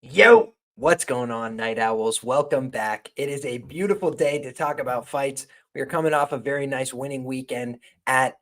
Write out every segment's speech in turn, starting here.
Yo, what's going on, Night Owls? Welcome back. It is a beautiful day to talk about fights. We are coming off a very nice winning weekend at,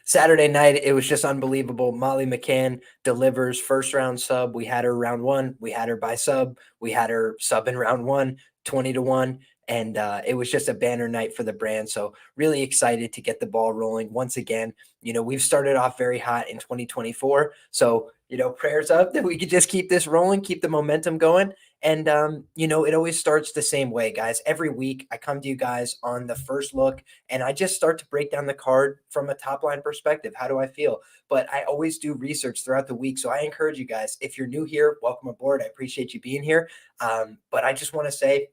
Saturday night. It was just unbelievable. Molly McCann delivers first round sub. We had her round one. We had her by sub. We had her sub in round one, 20-1. And it was just a banner night for the brand. So, really excited to get the ball rolling once again. We've started off very hot in 2024. So, prayers up that we could just keep this rolling, keep the momentum going. And, it always starts the same way, guys. Every week, I come to you guys on the first look and I just start to break down the card from a top line perspective. How do I feel? But I always do research throughout the week. So I encourage you guys, if you're new here, welcome aboard. I appreciate you being here. But I just want to say,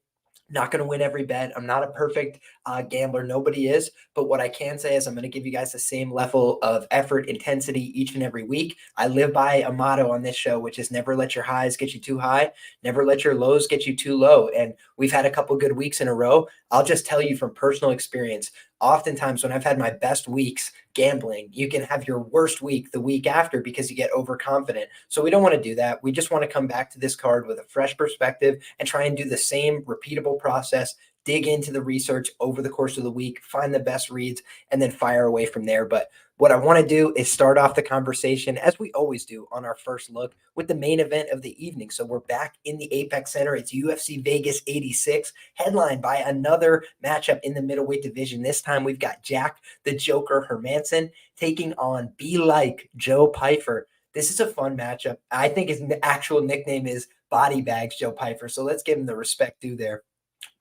not going to win every bet. I'm not a perfect gambler. Nobody is. But what I can say is I'm going to give you guys the same level of effort, intensity each and every week. I live by a motto on this show, which is never let your highs get you too high. Never let your lows get you too low. And we've had a couple good weeks in a row. I'll just tell you from personal experience, oftentimes when I've had my best weeks gambling, you can have your worst week the week after because you get overconfident. So we don't want to do that. We just want to come back to this card with a fresh perspective and try and do the same repeatable process, dig into the research over the course of the week, find the best reads, and then fire away from there. But what I want to do is start off the conversation, as we always do on our first look, with the main event of the evening. So we're back in the Apex Center. It's UFC Vegas 86, headlined by another matchup in the middleweight division. This time we've got Jack the Joker Hermansson taking on Be Like Joe Pyfer. This is a fun matchup. I think his actual nickname is Body Bags Joe Pyfer. So let's give him the respect due there.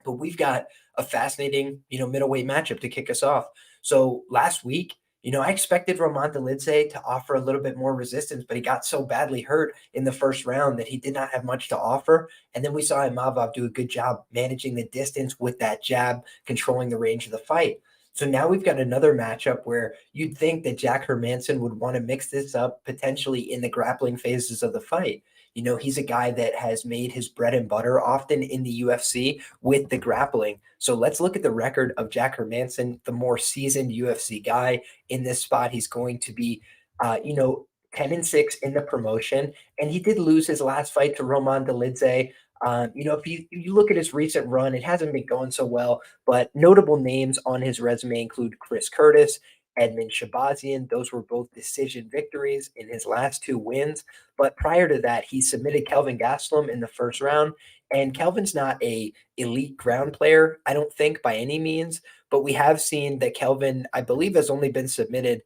But we've got a fascinating, middleweight matchup to kick us off. So last week, I expected Roman Dolidze to offer a little bit more resistance, but he got so badly hurt in the first round that he did not have much to offer. And then we saw Imavov do a good job managing the distance with that jab, controlling the range of the fight. So now we've got another matchup where you'd think that Jack Hermansson would want to mix this up potentially in the grappling phases of the fight. He's a guy that has made his bread and butter often in the UFC with the grappling. So let's look at the record of Jack Hermansson, the more seasoned UFC guy in this spot. He's going to be, 10-6 in the promotion, and he did lose his last fight to Roman Dolidze. If you look at his recent run, it hasn't been going so well, but notable names on his resume include Chris Curtis, Edmund Shabazian. Those were both decision victories in his last two wins. But prior to that, he submitted Kelvin Gastelum in the first round. And Kelvin's not a elite ground player, I don't think, by any means. But we have seen that Kelvin, I believe, has only been submitted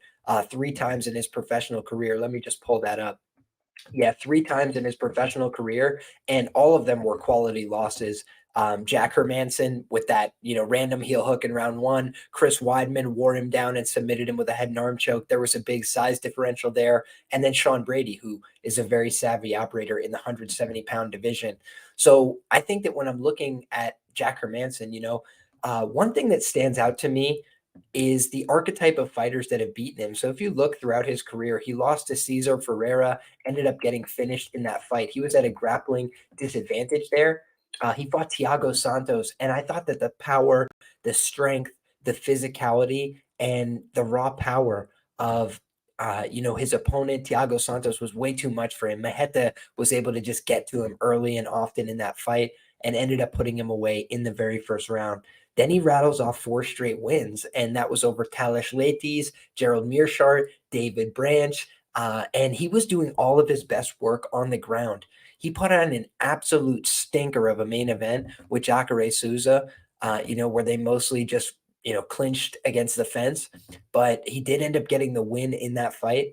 three times in his professional career. Let me just pull that up. Yeah, three times in his professional career, and all of them were quality losses. Jack Hermansson with that, random heel hook in round one. Chris Weidman wore him down and submitted him with a head and arm choke. There was a big size differential there. And then Sean Brady, who is a very savvy operator in the 170-pound division. So I think that when I'm looking at Jack Hermansson, one thing that stands out to me is the archetype of fighters that have beaten him. So if you look throughout his career, he lost to Cesar Ferreira, ended up getting finished in that fight. He was at a grappling disadvantage there. He fought Thiago Santos, and I thought that the power, the strength, the physicality, and the raw power of his opponent, Thiago Santos, was way too much for him. Maheta was able to just get to him early and often in that fight and ended up putting him away in the very first round. Then he rattles off four straight wins, and that was over Talish Leites, Gerald Mearshart, David Branch, and he was doing all of his best work on the ground. He put on an absolute stinker of a main event with Jacare Souza, where they mostly just, clinched against the fence. But he did end up getting the win in that fight.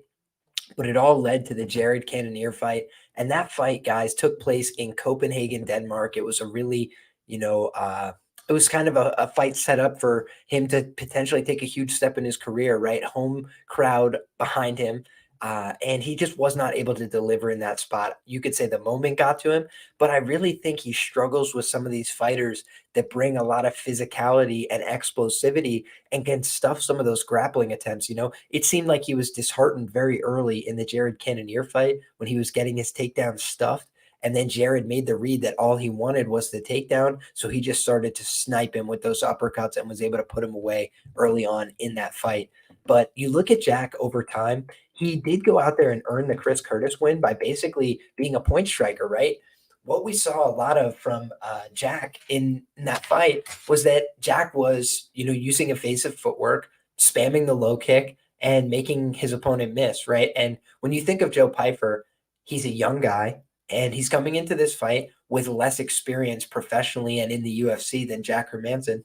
But it all led to the Jared Cannonier fight. And that fight, guys, took place in Copenhagen, Denmark. It was a really, it was kind of a fight set up for him to potentially take a huge step in his career, right? Home crowd behind him. And he just was not able to deliver in that spot. You could say the moment got to him, but I really think he struggles with some of these fighters that bring a lot of physicality and explosivity and can stuff some of those grappling attempts. It seemed like he was disheartened very early in the Jared Cannonier fight when he was getting his takedown stuffed. And then Jared made the read that all he wanted was the takedown. So he just started to snipe him with those uppercuts and was able to put him away early on in that fight. But you look at Jack over time, he did go out there and earn the Chris Curtis win by basically being a point striker, right? What we saw a lot of from Jack in that fight was that Jack was, using evasive footwork, spamming the low kick, and making his opponent miss, right? And when you think of Joe Pyfer, he's a young guy, and he's coming into this fight with less experience professionally and in the UFC than Jack Hermansson.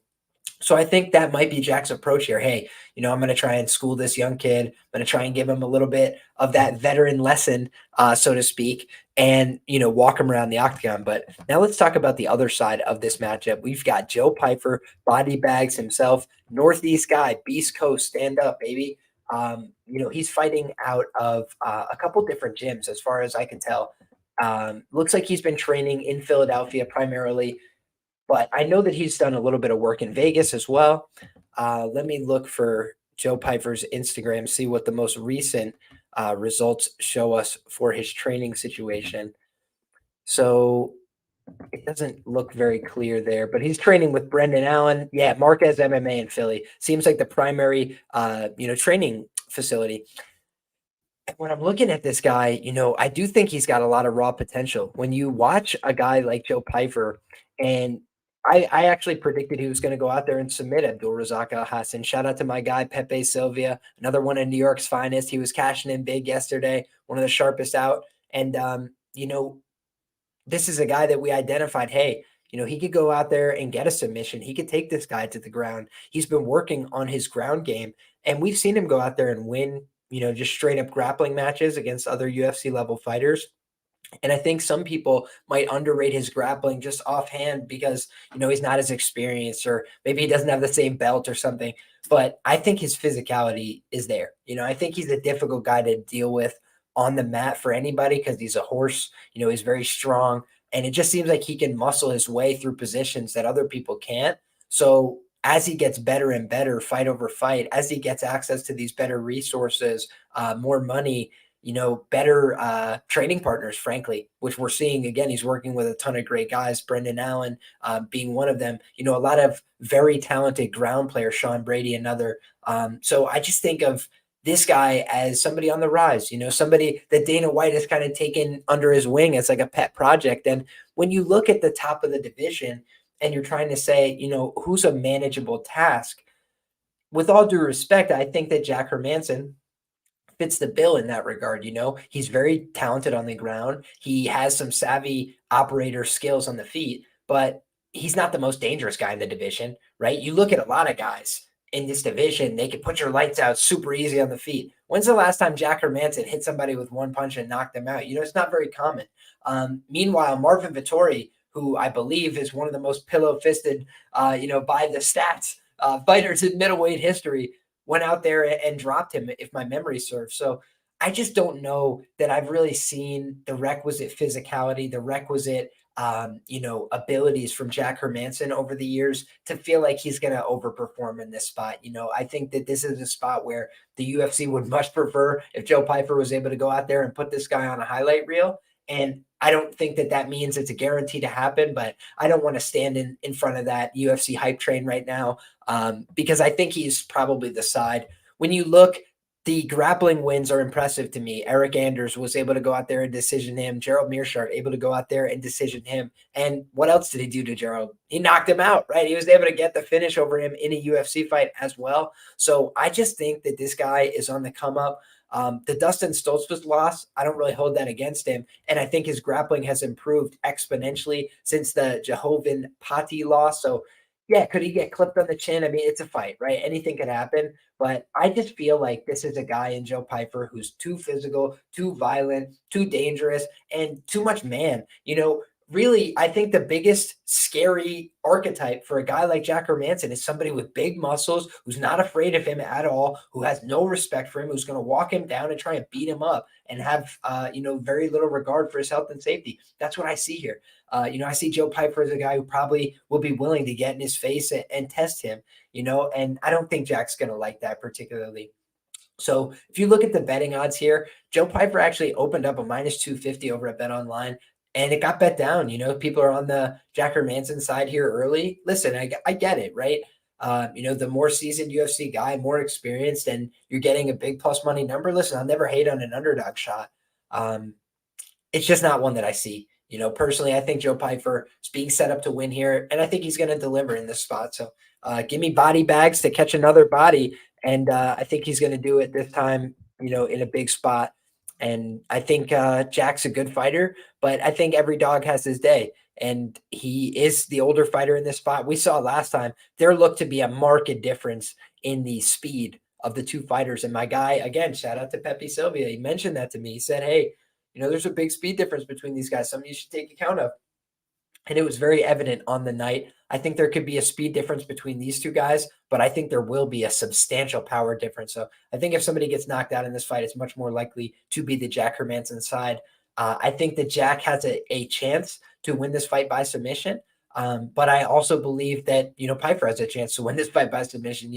So I think that might be Jack's approach here. Hey, I'm going to try and school this young kid. I'm going to try and give him a little bit of that veteran lesson, so to speak, and, walk him around the octagon. But now let's talk about the other side of this matchup. We've got Joe Pyfer, body bags himself, Northeast guy, Beast Coast, stand up, baby. He's fighting out of a couple different gyms, as far as I can tell. Looks like he's been training in Philadelphia primarily, but I know that he's done a little bit of work in Vegas as well. Let me look for Joe Pyfer's Instagram, see what the most recent results show us for his training situation. So it doesn't look very clear there, but he's training with Brendan Allen. Yeah, Marquez MMA in Philly. Seems like the primary, training facility. When I'm looking at this guy, I do think he's got a lot of raw potential. When you watch a guy like Joe Pyfer, and I actually predicted he was going to go out there and submit Abdulrazak Alhassan. Shout out to my guy, Pepe Sylvia, another one of New York's finest. He was cashing in big yesterday, one of the sharpest out. And, this is a guy that we identified, hey, he could go out there and get a submission. He could take this guy to the ground. He's been working on his ground game, and we've seen him go out there and win, just straight up grappling matches against other UFC level fighters. And I think some people might underrate his grappling just offhand because, he's not as experienced, or maybe he doesn't have the same belt or something. But I think his physicality is there. I think he's a difficult guy to deal with on the mat for anybody because he's a horse. He's very strong. And it just seems like he can muscle his way through positions that other people can't. So as he gets better and better, fight over fight, as he gets access to these better resources, more money, better training partners, frankly, which we're seeing. Again, he's working with a ton of great guys, Brendan Allen being one of them, a lot of very talented ground players, Sean Brady, another. So I just think of this guy as somebody on the rise, somebody that Dana White has kind of taken under his wing as like a pet project. And when you look at the top of the division and you're trying to say, who's a manageable task, with all due respect, I think that Jack Hermansson fits the bill in that regard. He's very talented on the ground. He has some savvy operator skills on the feet, but he's not the most dangerous guy in the division, right? You look at a lot of guys in this division, they can put your lights out super easy on the feet. When's the last time Jack Hermansson hit somebody with one punch and knocked them out? It's not very common. Meanwhile, Marvin Vettori, who I believe is one of the most pillow-fisted, by the stats, fighters in middleweight history, went out there and dropped him, if my memory serves. So I just don't know that I've really seen the requisite physicality, the requisite, abilities from Jack Hermansson over the years to feel like he's going to overperform in this spot. I think that this is a spot where the UFC would much prefer if Joe Pyfer was able to go out there and put this guy on a highlight reel. And I don't think that means it's a guarantee to happen, but I don't want to stand in front of that UFC hype train right now, because I think he's probably the side. When you look, the grappling wins are impressive to me. Eric Anders was able to go out there and decision him. Gerald Mearshart able to go out there and decision him. And what else did he do to Gerald? He knocked him out, right? He was able to get the finish over him in a UFC fight as well. So I just think that this guy is on the come up. The Dustin Stoltzfus loss, I don't really hold that against him. And I think his grappling has improved exponentially since the Jehovan Pati loss. So yeah, could he get clipped on the chin? I mean, it's a fight, right? Anything could happen. But I just feel like this is a guy in Joe Pyfer who's too physical, too violent, too dangerous, and too much man. Really, I think the biggest scary archetype for a guy like Jack Hermansson is somebody with big muscles, who's not afraid of him at all, who has no respect for him, who's going to walk him down and try and beat him up and have, very little regard for his health and safety. That's what I see here. I see Joe Pyfer as a guy who probably will be willing to get in his face and test him, and I don't think Jack's going to like that particularly. So if you look at the betting odds here, Joe Pyfer actually opened up a minus 250 over at Bet Online. and it got bet down. People are on the Jack Hermansson side here early. Listen, I get it, right? The more seasoned UFC guy, more experienced, and you're getting a big plus money number. Listen, I'll never hate on an underdog shot. It's just not one that I see. Personally, I think Joe Pyfer is being set up to win here, and I think he's going to deliver in this spot. So give me body bags to catch another body, and I think he's going to do it this time, in a big spot. And I think Jack's a good fighter, but I think every dog has his day, and he is the older fighter in this spot. We saw last time there looked to be a marked difference in the speed of the two fighters. And my guy, again, shout out to Pepe Sylvia, he mentioned that to me. He said, hey, there's a big speed difference between these guys, something you should take account of. And it was very evident on the night. I think there could be a speed difference between these two guys, but I think there will be a substantial power difference. So I think if somebody gets knocked out in this fight, it's much more likely to be the Jack Hermansson side. I think that Jack has a chance to win this fight by submission. But I also believe that, Pyfer has a chance to win this fight by submission.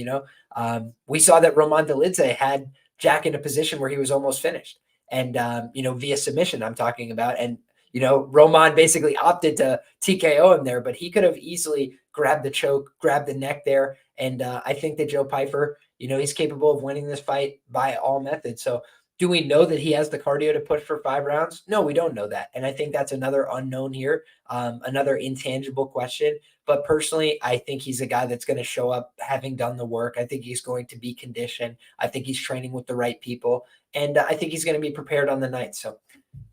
We saw that Roman Dolidze had Jack in a position where he was almost finished. And, via submission, I'm talking about. And, Roman basically opted to TKO him there, but he could have easily grabbed the choke, grabbed the neck there. And I think that Joe Pyfer, he's capable of winning this fight by all methods. So do we know that he has the cardio to push for 5 rounds? No, we don't know that. And I think that's another unknown here, another intangible question. But personally, I think he's a guy that's going to show up having done the work. I think he's going to be conditioned. I think he's training with the right people. And I think he's going to be prepared on the night. So,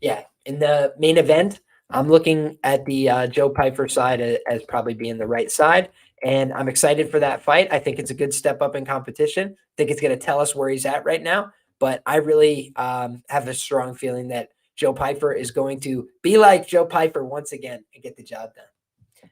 yeah, in the main event, I'm looking at the Joe Pyfer side as probably being the right side. And I'm excited for that fight. I think it's a good step up in competition. I think it's going to tell us where he's at right now. But I really have a strong feeling that Joe Pyfer is going to be like Joe Pyfer once again and get the job done.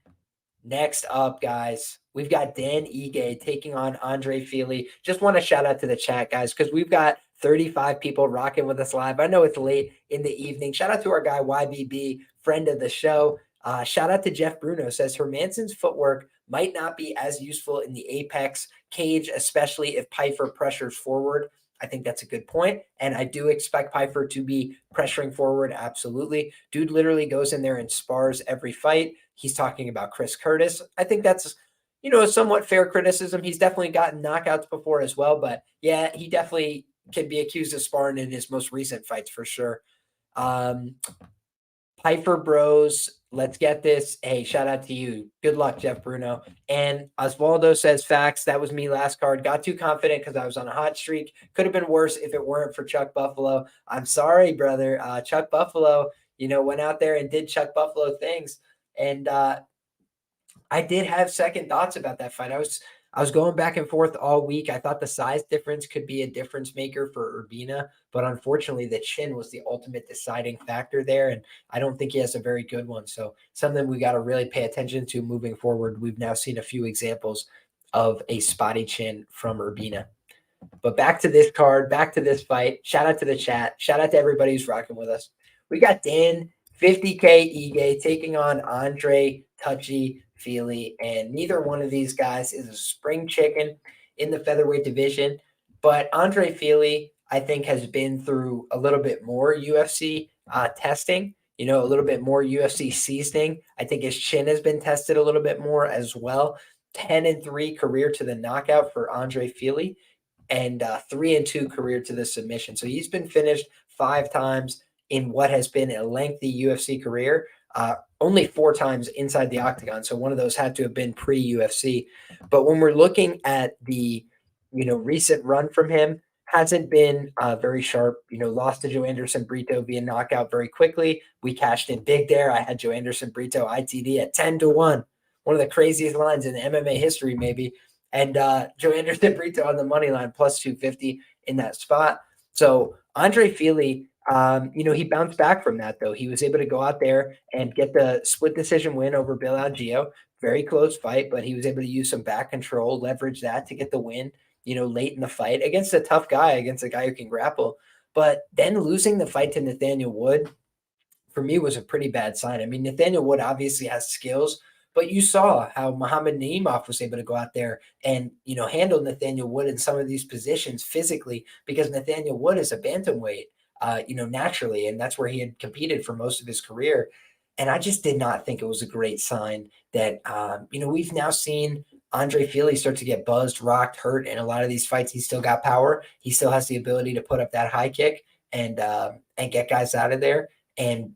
Next up, guys, we've got Dan Ige taking on Andre Fili. Just want to shout out to the chat, guys, because we've got 35 people rocking with us live. I know it's late in the evening. Shout out to our guy YBB, friend of the show. Shout out to Jeff Bruno, says Hermansson's footwork might not be as useful in the apex cage, especially if Pyfer pressures forward. I think that's a good point. And I do expect Pyfer to be pressuring forward. Absolutely. Dude literally goes in there and spars every fight. He's talking about Chris Curtis. I think that's, a somewhat fair criticism. He's definitely gotten knockouts before as well. But yeah, he definitely can be accused of sparring in his most recent fights for sure. Pyfer Bros, let's get this. Hey, shout out to you. Good luck, Jeff Bruno. And Osvaldo says, facts. That was me last card. Got too confident because I was on a hot streak. Could have been worse if it weren't for Chuck Buffalo. I'm sorry, brother. Chuck Buffalo, went out there and did Chuck Buffalo things. And I did have second thoughts about that fight. I was going back and forth all week. I thought the size difference could be a difference maker for Urbina, but unfortunately the chin was the ultimate deciding factor there. And I don't think he has a very good one. So something we got to really pay attention to moving forward. We've now seen a few examples of a spotty chin from Urbina. But back to this card, back to this fight. Shout out to the chat. Shout out to everybody who's rocking with us. We got Dan 50K Ige taking on Andre Touchy Fili, and neither one of these guys is a spring chicken in the featherweight division. But Andre Fili, I think, has been through a little bit more UFC testing, a little bit more UFC seasoning. I think his chin has been tested a little bit more as well. 10-3 career to the knockout for Andre Fili, and 3-2 career to the submission. So he's been finished 5 times in what has been a lengthy UFC career. Only 4 times inside the octagon. So one of those had to have been pre-UFC. But when we're looking at the, recent run from him, hasn't been very sharp, lost to Joe Anderson Brito via knockout very quickly. We cashed in big there. I had Joe Anderson Brito ITD at 10-1. One of the craziest lines in MMA history, maybe. And Joe Anderson Brito on the money line plus 250 in that spot. So Andre Fili, he bounced back from that, though. He was able to go out there and get the split decision win over Bill Algeo. Very close fight, but he was able to use some back control, leverage that to get the win, late in the fight against a tough guy, against a guy who can grapple. But then losing the fight to Nathaniel Wood, for me, was a pretty bad sign. I mean, Nathaniel Wood obviously has skills, but you saw how Muhammad Naimov was able to go out there and, handle Nathaniel Wood in some of these positions physically, because Nathaniel Wood is a bantamweight. Naturally, and that's where he had competed for most of his career. And I just did not think it was a great sign that, we've now seen Andre Fili start to get buzzed, rocked, hurt in a lot of these fights. He's still got power. He still has the ability to put up that high kick and get guys out of there and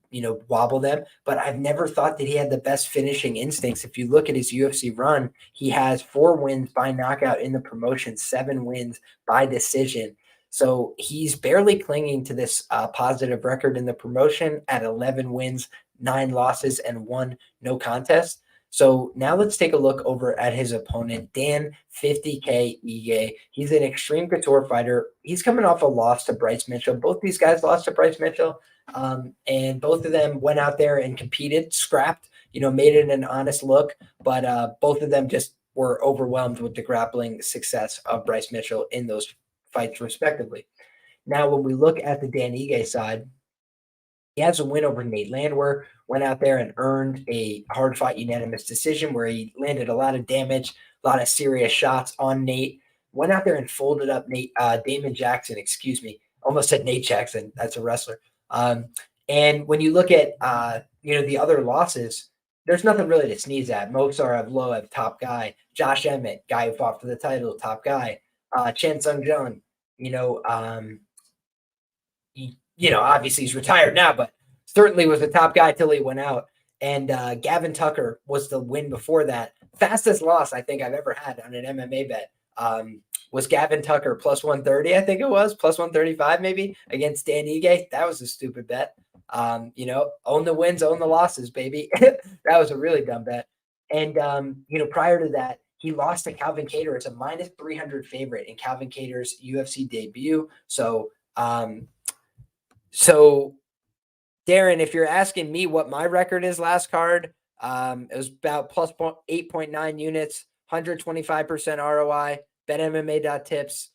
wobble them. But I've never thought that he had the best finishing instincts. If you look at his UFC run, he has 4 wins by knockout in the promotion, 7 wins by decision. So he's barely clinging to this positive record in the promotion at 11 wins, 9 losses, and 1 no contest. So now let's take a look over at his opponent, Dan 50K Ige. He's an extreme couture fighter. He's coming off a loss to Bryce Mitchell. Both these guys lost to Bryce Mitchell, and both of them went out there and competed, scrapped, made it an honest look, but both of them just were overwhelmed with the grappling success of Bryce Mitchell in those fights, respectively. Now, when we look at the Dan Ige side, he has a win over Nate Landwehr, went out there and earned a hard-fought unanimous decision where he landed a lot of damage, a lot of serious shots on Nate, went out there and folded up Damon Jackson, excuse me. Almost said Nate Jackson. That's a wrestler. And when you look at, the other losses, there's nothing really to sneeze at. Moksar Evloev, top guy. Josh Emmett, guy who fought for the title, top guy. Chen Sung Jung, obviously he's retired now, but certainly was a top guy till he went out. And Gavin Tucker was the win before that. Fastest loss I think I've ever had on an MMA bet was Gavin Tucker plus 130, I think it was, plus 135 maybe, against Dan Ige. That was a stupid bet. Own the wins, own the losses, baby. That was a really dumb bet. And, prior to that, he lost to Calvin Kattar as a minus 300 favorite in Calvin Kattar's UFC debut. So Darren, if you're asking me what my record is last card, it was about plus 8.9 units, 125% ROI, betmma.tips.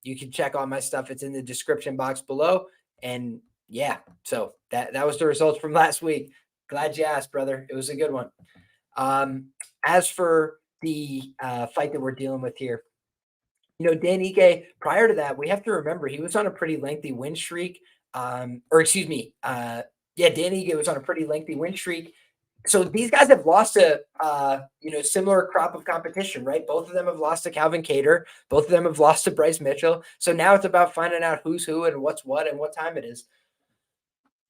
You can check all my stuff. It's in the description box below. And yeah, so that was the results from last week. Glad you asked, brother. It was a good one. As for the fight that we're dealing with here, Dan Ige, prior to that, we have to remember he was on a pretty lengthy win streak. Dan Ige was on a pretty lengthy win streak. So these guys have lost to, similar crop of competition, right? Both of them have lost to Calvin Kattar. Both of them have lost to Bryce Mitchell. So now it's about finding out who's who and what's what and what time it is.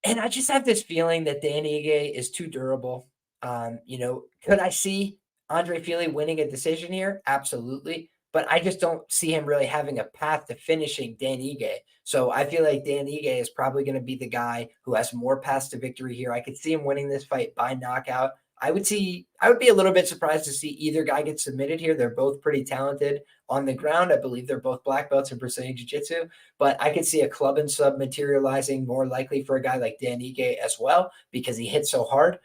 And I just have this feeling that Dan Ige is too durable. Could I see Andre Fili winning a decision here? Absolutely. But I just don't see him really having a path to finishing Dan Ige. So I feel like Dan Ige is probably going to be the guy who has more paths to victory here. I could see him winning this fight by knockout. I would be a little bit surprised to see either guy get submitted here. They're both pretty talented on the ground. I believe they're both black belts in Brazilian Jiu-Jitsu, but I could see a club and sub materializing more likely for a guy like Dan Ige as well because he hits so hard.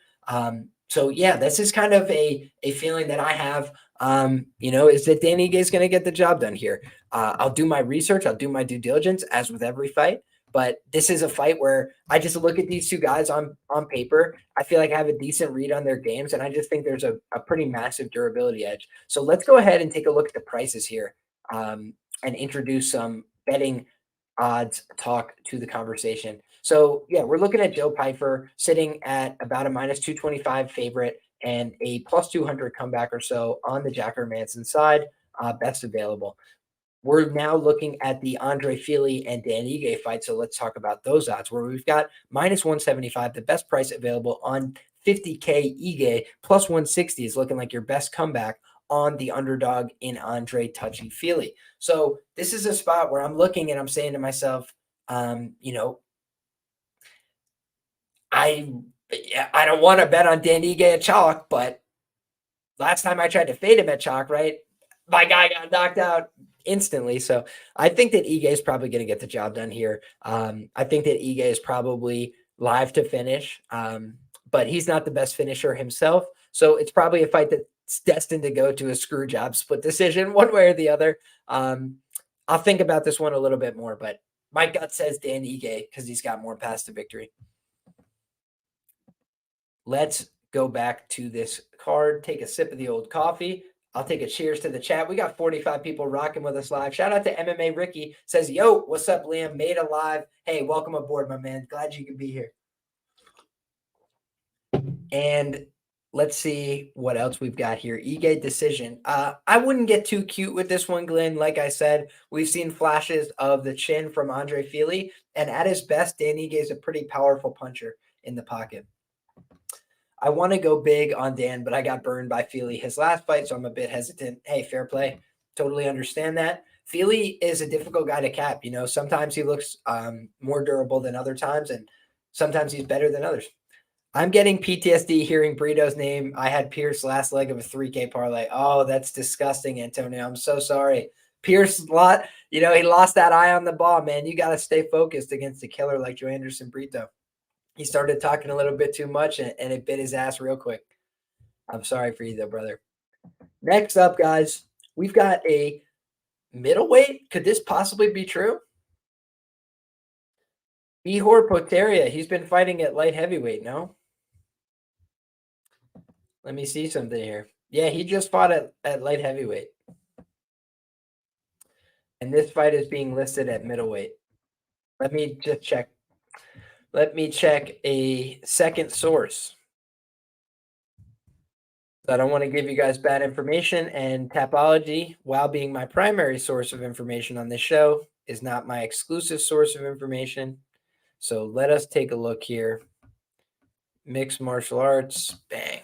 So yeah, this is kind of a feeling that I have, is that Dan Ige is going to get the job done here. I'll do my research. I'll do my due diligence as with every fight. But this is a fight where I just look at these two guys on paper. I feel like I have a decent read on their games, and I just think there's a pretty massive durability edge. So let's go ahead and take a look at the prices here and introduce some betting odds talk to the conversation. So, yeah, we're looking at Joe Pyfer sitting at about a minus 225 favorite and a plus 200 comeback or so on the Jack Hermansson side, best available. We're now looking at the Andre Fili and Dan Ige fight, so let's talk about those odds, where we've got minus 175, the best price available on 50K Ige, plus 160 is looking like your best comeback on the underdog in Andre Touchy Fili. So this is a spot where I'm looking and I'm saying to myself, I don't want to bet on Dan Ige at chalk, but last time I tried to fade him at chalk, right, my guy got knocked out instantly. So I think that Ige is probably going to get the job done here. I think that Ige is probably live to finish, but he's not the best finisher himself. So it's probably a fight that's destined to go to a screw job split decision one way or the other. I'll think about this one a little bit more, but my gut says Dan Ige because he's got more paths to victory. Let's go back to this card, take a sip of the old coffee. I'll take a cheers to the chat. We got 45 people rocking with us live. Shout out to MMA Ricky. Says, yo, what's up, Liam? Made alive. Hey, welcome aboard, my man. Glad you could be here. And let's see what else we've got here. Ige decision. I wouldn't get too cute with this one, Glenn. Like I said, we've seen flashes of the chin from Andre Fili, and at his best, Dan Ige is a pretty powerful puncher in the pocket. I want to go big on Dan, but I got burned by Fili his last fight, so I'm a bit hesitant. Hey, fair play. Totally understand that. Fili is a difficult guy to cap. Sometimes he looks more durable than other times, and sometimes he's better than others. I'm getting PTSD hearing Brito's name. I had Pierce last leg of a 3K parlay. Oh, that's disgusting, Antonio. I'm so sorry. Pierce, he lost that eye on the ball, man. You got to stay focused against a killer like Joe Anderson Brito. He started talking a little bit too much, and it bit his ass real quick. I'm sorry for you, though, brother. Next up, guys, we've got a middleweight. Could this possibly be true? Ihor Potieria. He's been fighting at light heavyweight, no? Let me see something here. Yeah, he just fought at light heavyweight. And this fight is being listed at middleweight. Let me just check. Let me check a second source. I don't want to give you guys bad information, and Tapology, while being my primary source of information on this show, is not my exclusive source of information. So let us take a look here. Mixed martial arts, bang.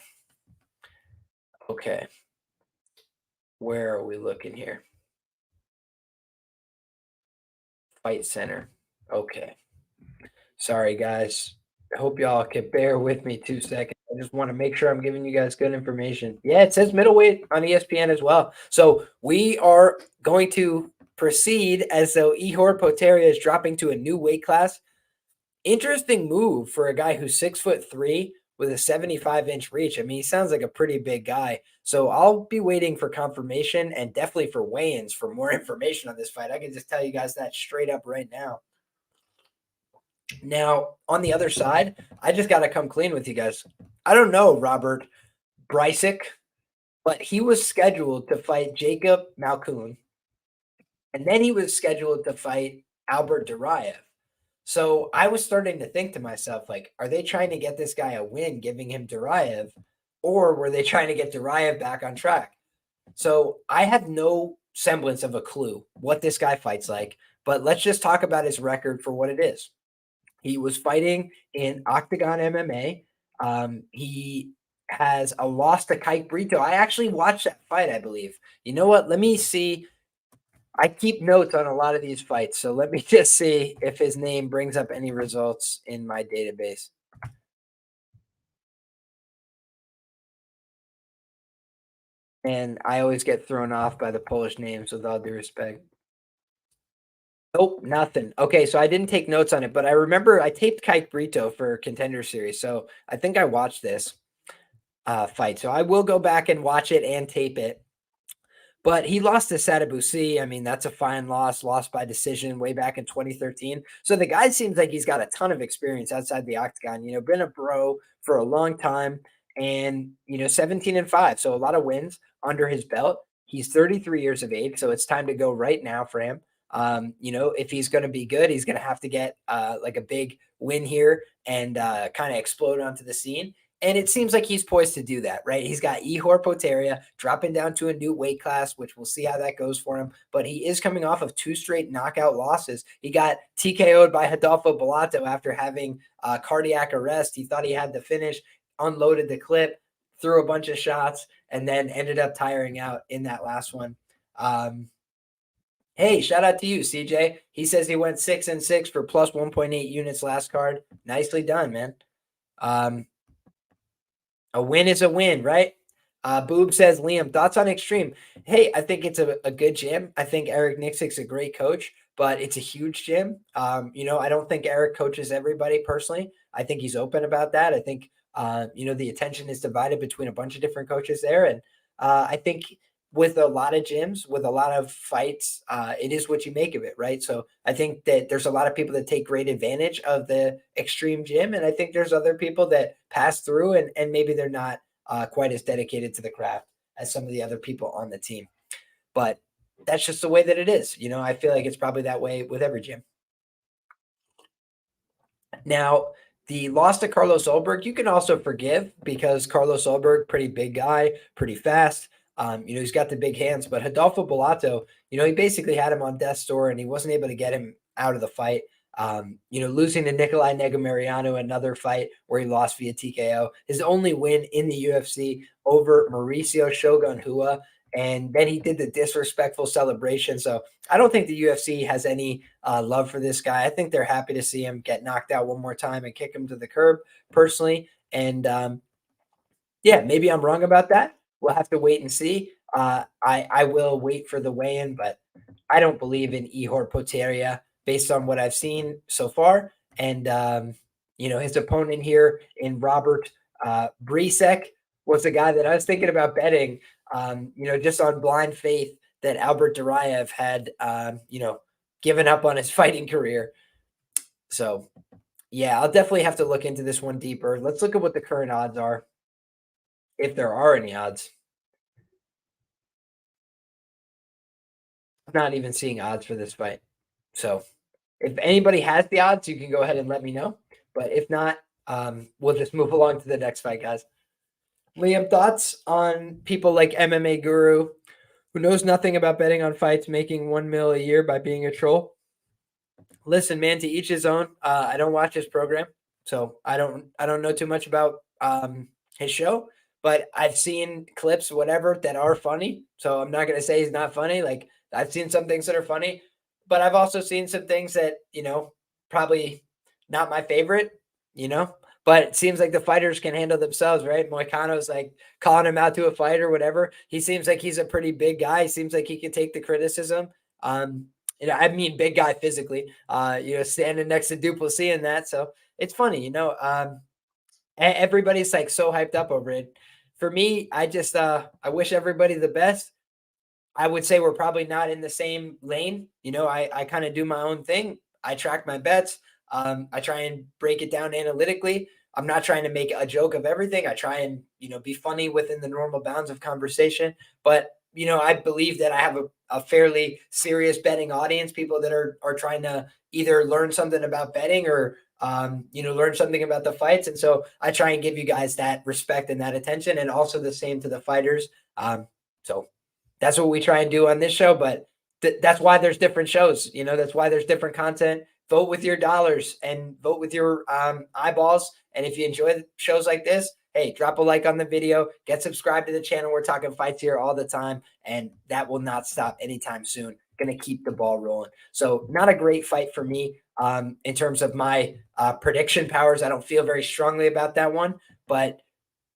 Okay. Where are we looking here? Fight Center. Okay. Sorry, guys. I hope y'all can bear with me 2 seconds. I just want to make sure I'm giving you guys good information. Yeah, it says middleweight on ESPN as well. So we are going to proceed as though Ihor Potieria is dropping to a new weight class. Interesting move for a guy who's 6'3" with a 75-inch reach. I mean, he sounds like a pretty big guy. So I'll be waiting for confirmation and definitely for weigh-ins for more information on this fight. I can just tell you guys that straight up right now. Now, on the other side, I just got to come clean with you guys. I don't know Robert Bryczek, but he was scheduled to fight Jacob Malkoun, and then he was scheduled to fight Albert Duraev. So I was starting to think to myself, like, are they trying to get this guy a win, giving him Duraev, or were they trying to get Duraev back on track? So I have no semblance of a clue what this guy fights like, but let's just talk about his record for what it is. He was fighting in Octagon MMA. He has a loss to Kike Brito. I actually watched that fight, I believe. You know what? Let me see. I keep notes on a lot of these fights, so let me just see if his name brings up any results in my database. And I always get thrown off by the Polish names, with all due respect. Nope, nothing. Okay, so I didn't take notes on it, but I remember I taped Kike Brito for Contender Series, so I think I watched this fight. So I will go back and watch it and tape it. But he lost to Sadabusi. I mean, that's a fine loss, lost by decision way back in 2013. So the guy seems like he's got a ton of experience outside the octagon, been a pro for a long time and, 17-5. So a lot of wins under his belt. He's 33 years of age, so it's time to go right now for him. If he's going to be good, he's going to have to get like a big win here and kind of explode onto the scene. And it seems like he's poised to do that, right? He's got Ihor Potieria dropping down to a new weight class, which we'll see how that goes for him. But he is coming off of 2 straight knockout losses. He got TKO'd by Rodolfo Bolato after having cardiac arrest. He thought he had the finish, unloaded the clip, threw a bunch of shots, and then ended up tiring out in that last one. Hey, shout out to you, CJ. He says he went 6-6 for plus 1.8 units last card. Nicely done, man. A win is a win, right? Boob says, Liam, thoughts on Extreme? Hey, I think it's a good gym. I think Eric Nixick's a great coach, but it's a huge gym. I don't think Eric coaches everybody personally. I think he's open about that. I think, the attention is divided between a bunch of different coaches there. And I think with a lot of gyms, with a lot of fights, it is what you make of it, right? So I think that there's a lot of people that take great advantage of the Extreme gym. And I think there's other people that pass through and maybe they're not quite as dedicated to the craft as some of the other people on the team. But that's just the way that it is. I feel like it's probably that way with every gym. Now, The loss to Carlos Ulberg, you can also forgive because Carlos Ulberg, pretty big guy, pretty fast. He's got the big hands, but Rodolfo Bolato, he basically had him on death's door and he wasn't able to get him out of the fight. Losing to Nikolai Negamariano, another fight where he lost via TKO, his only win in the UFC over Mauricio Shogun Hua. And then he did the disrespectful celebration. So I don't think the UFC has any love for this guy. I think they're happy to see him get knocked out one more time and kick him to the curb personally. And maybe I'm wrong about that. We'll have to wait and see. I will wait for the weigh-in, but I don't believe in Ihor Potieria based on what I've seen so far. And, his opponent here in Robert Bryczek was the guy that I was thinking about betting, just on blind faith that Albert Duraev had, given up on his fighting career. So, yeah, I'll definitely have to look into this one deeper. Let's look at what the current odds are, if there are any odds. I'm not even seeing odds for this fight. So if anybody has the odds, you can go ahead and let me know. But if not, we'll just move along to the next fight, guys. Liam, thoughts on people like MMA Guru, who knows nothing about betting on fights, making $1 million a year by being a troll? Listen, man, to each his own. I don't watch his program, so I don't know too much about his show. But I've seen clips, whatever, that are funny. So I'm not gonna say he's not funny. Like, I've seen some things that are funny, but I've also seen some things that, probably not my favorite, but it seems like the fighters can handle themselves, right? Moicano's like calling him out to a fight or whatever. He seems like he's a pretty big guy. He seems like he can take the criticism. I mean, big guy physically, standing next to Duplessis and that. So it's funny, everybody's like so hyped up over it. For me, I just, I wish everybody the best. I would say we're probably not in the same lane. I kind of do my own thing. I track my bets. I try and break it down analytically. I'm not trying to make a joke of everything. I try and, be funny within the normal bounds of conversation. But, I believe that I have a fairly serious betting audience, people that are trying to either learn something about betting or, learn something about the fights. And so I try and give you guys that respect and that attention, and also the same to the fighters. So that's what we try and do on this show, but that's why there's different shows. That's why there's different content. Vote with your dollars and vote with your eyeballs. And if you enjoy shows like this, hey, drop a like on the video, get subscribed to the channel. We're talking fights here all the time, and that will not stop anytime soon. Going to keep the ball rolling. So not a great fight for me in terms of my prediction powers. I don't feel very strongly about that one, but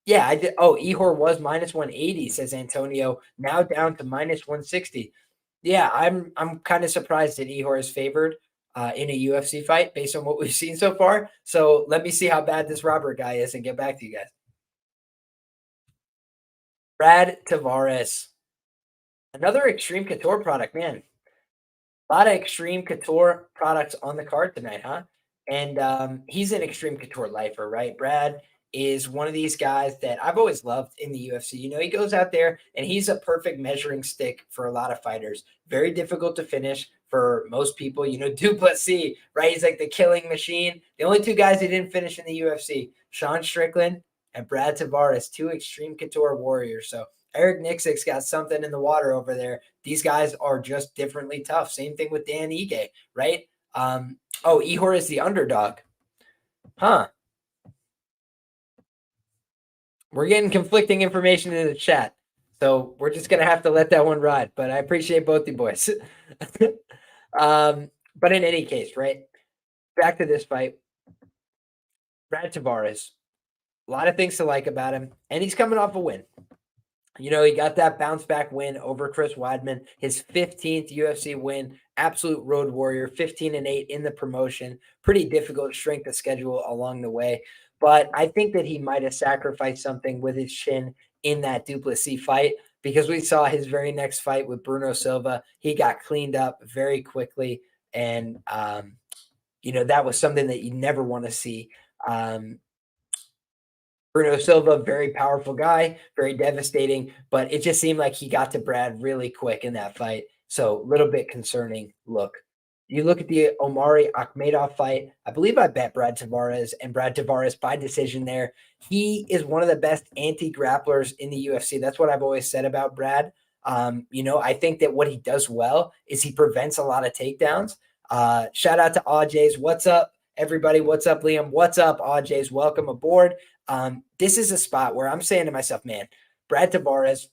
yeah, I did. Oh, Ihor was minus 180, says Antonio, now down to minus 160. Yeah, I'm kind of surprised that Ihor is favored in a UFC fight based on what we've seen so far. So let me see how bad this Robert guy is and get back to you guys. Brad Tavares, another Extreme Couture product, man. A lot of Extreme Couture products on the card tonight, huh? And he's an Extreme Couture lifer, right? Brad is one of these guys that I've always loved in the UFC. He goes out there and he's a perfect measuring stick for a lot of fighters. Very difficult to finish for most people. Duplessis, right? He's like the killing machine. The only two guys he didn't finish in the UFC, Sean Strickland and Brad Tavares, two Extreme Couture warriors. So Eric Nixick's got something in the water over there. These guys are just differently tough. Same thing with Dan Ige, right? Ihor is the underdog. Huh. We're getting conflicting information in the chat. So we're just going to have to let that one ride. But I appreciate both you boys. But in any case, right? Back to this fight. Brad Tavares. A lot of things to like about him. And he's coming off a win. He got that bounce back win over Chris Weidman, his 15th UFC win, absolute road warrior, 15-8 in the promotion. Pretty difficult strength of schedule along the way. But I think that he might have sacrificed something with his chin in that Duplessis fight, because we saw his very next fight with Bruno Silva. He got cleaned up very quickly. And, that was something that you never want to see. Bruno Silva, very powerful guy, very devastating, but it just seemed like he got to Brad really quick in that fight. So a little bit concerning look. You look at the Omari Akhmedov fight. I believe I bet Brad Tavares and Brad Tavares by decision there. He is one of the best anti-grapplers in the UFC. That's what I've always said about Brad. I think that what he does well is he prevents a lot of takedowns. Shout out to AJ's. What's up, everybody? What's up, Liam? What's up, AJ's? Welcome aboard. This is a spot where I'm saying to myself, man, Brad Tavares,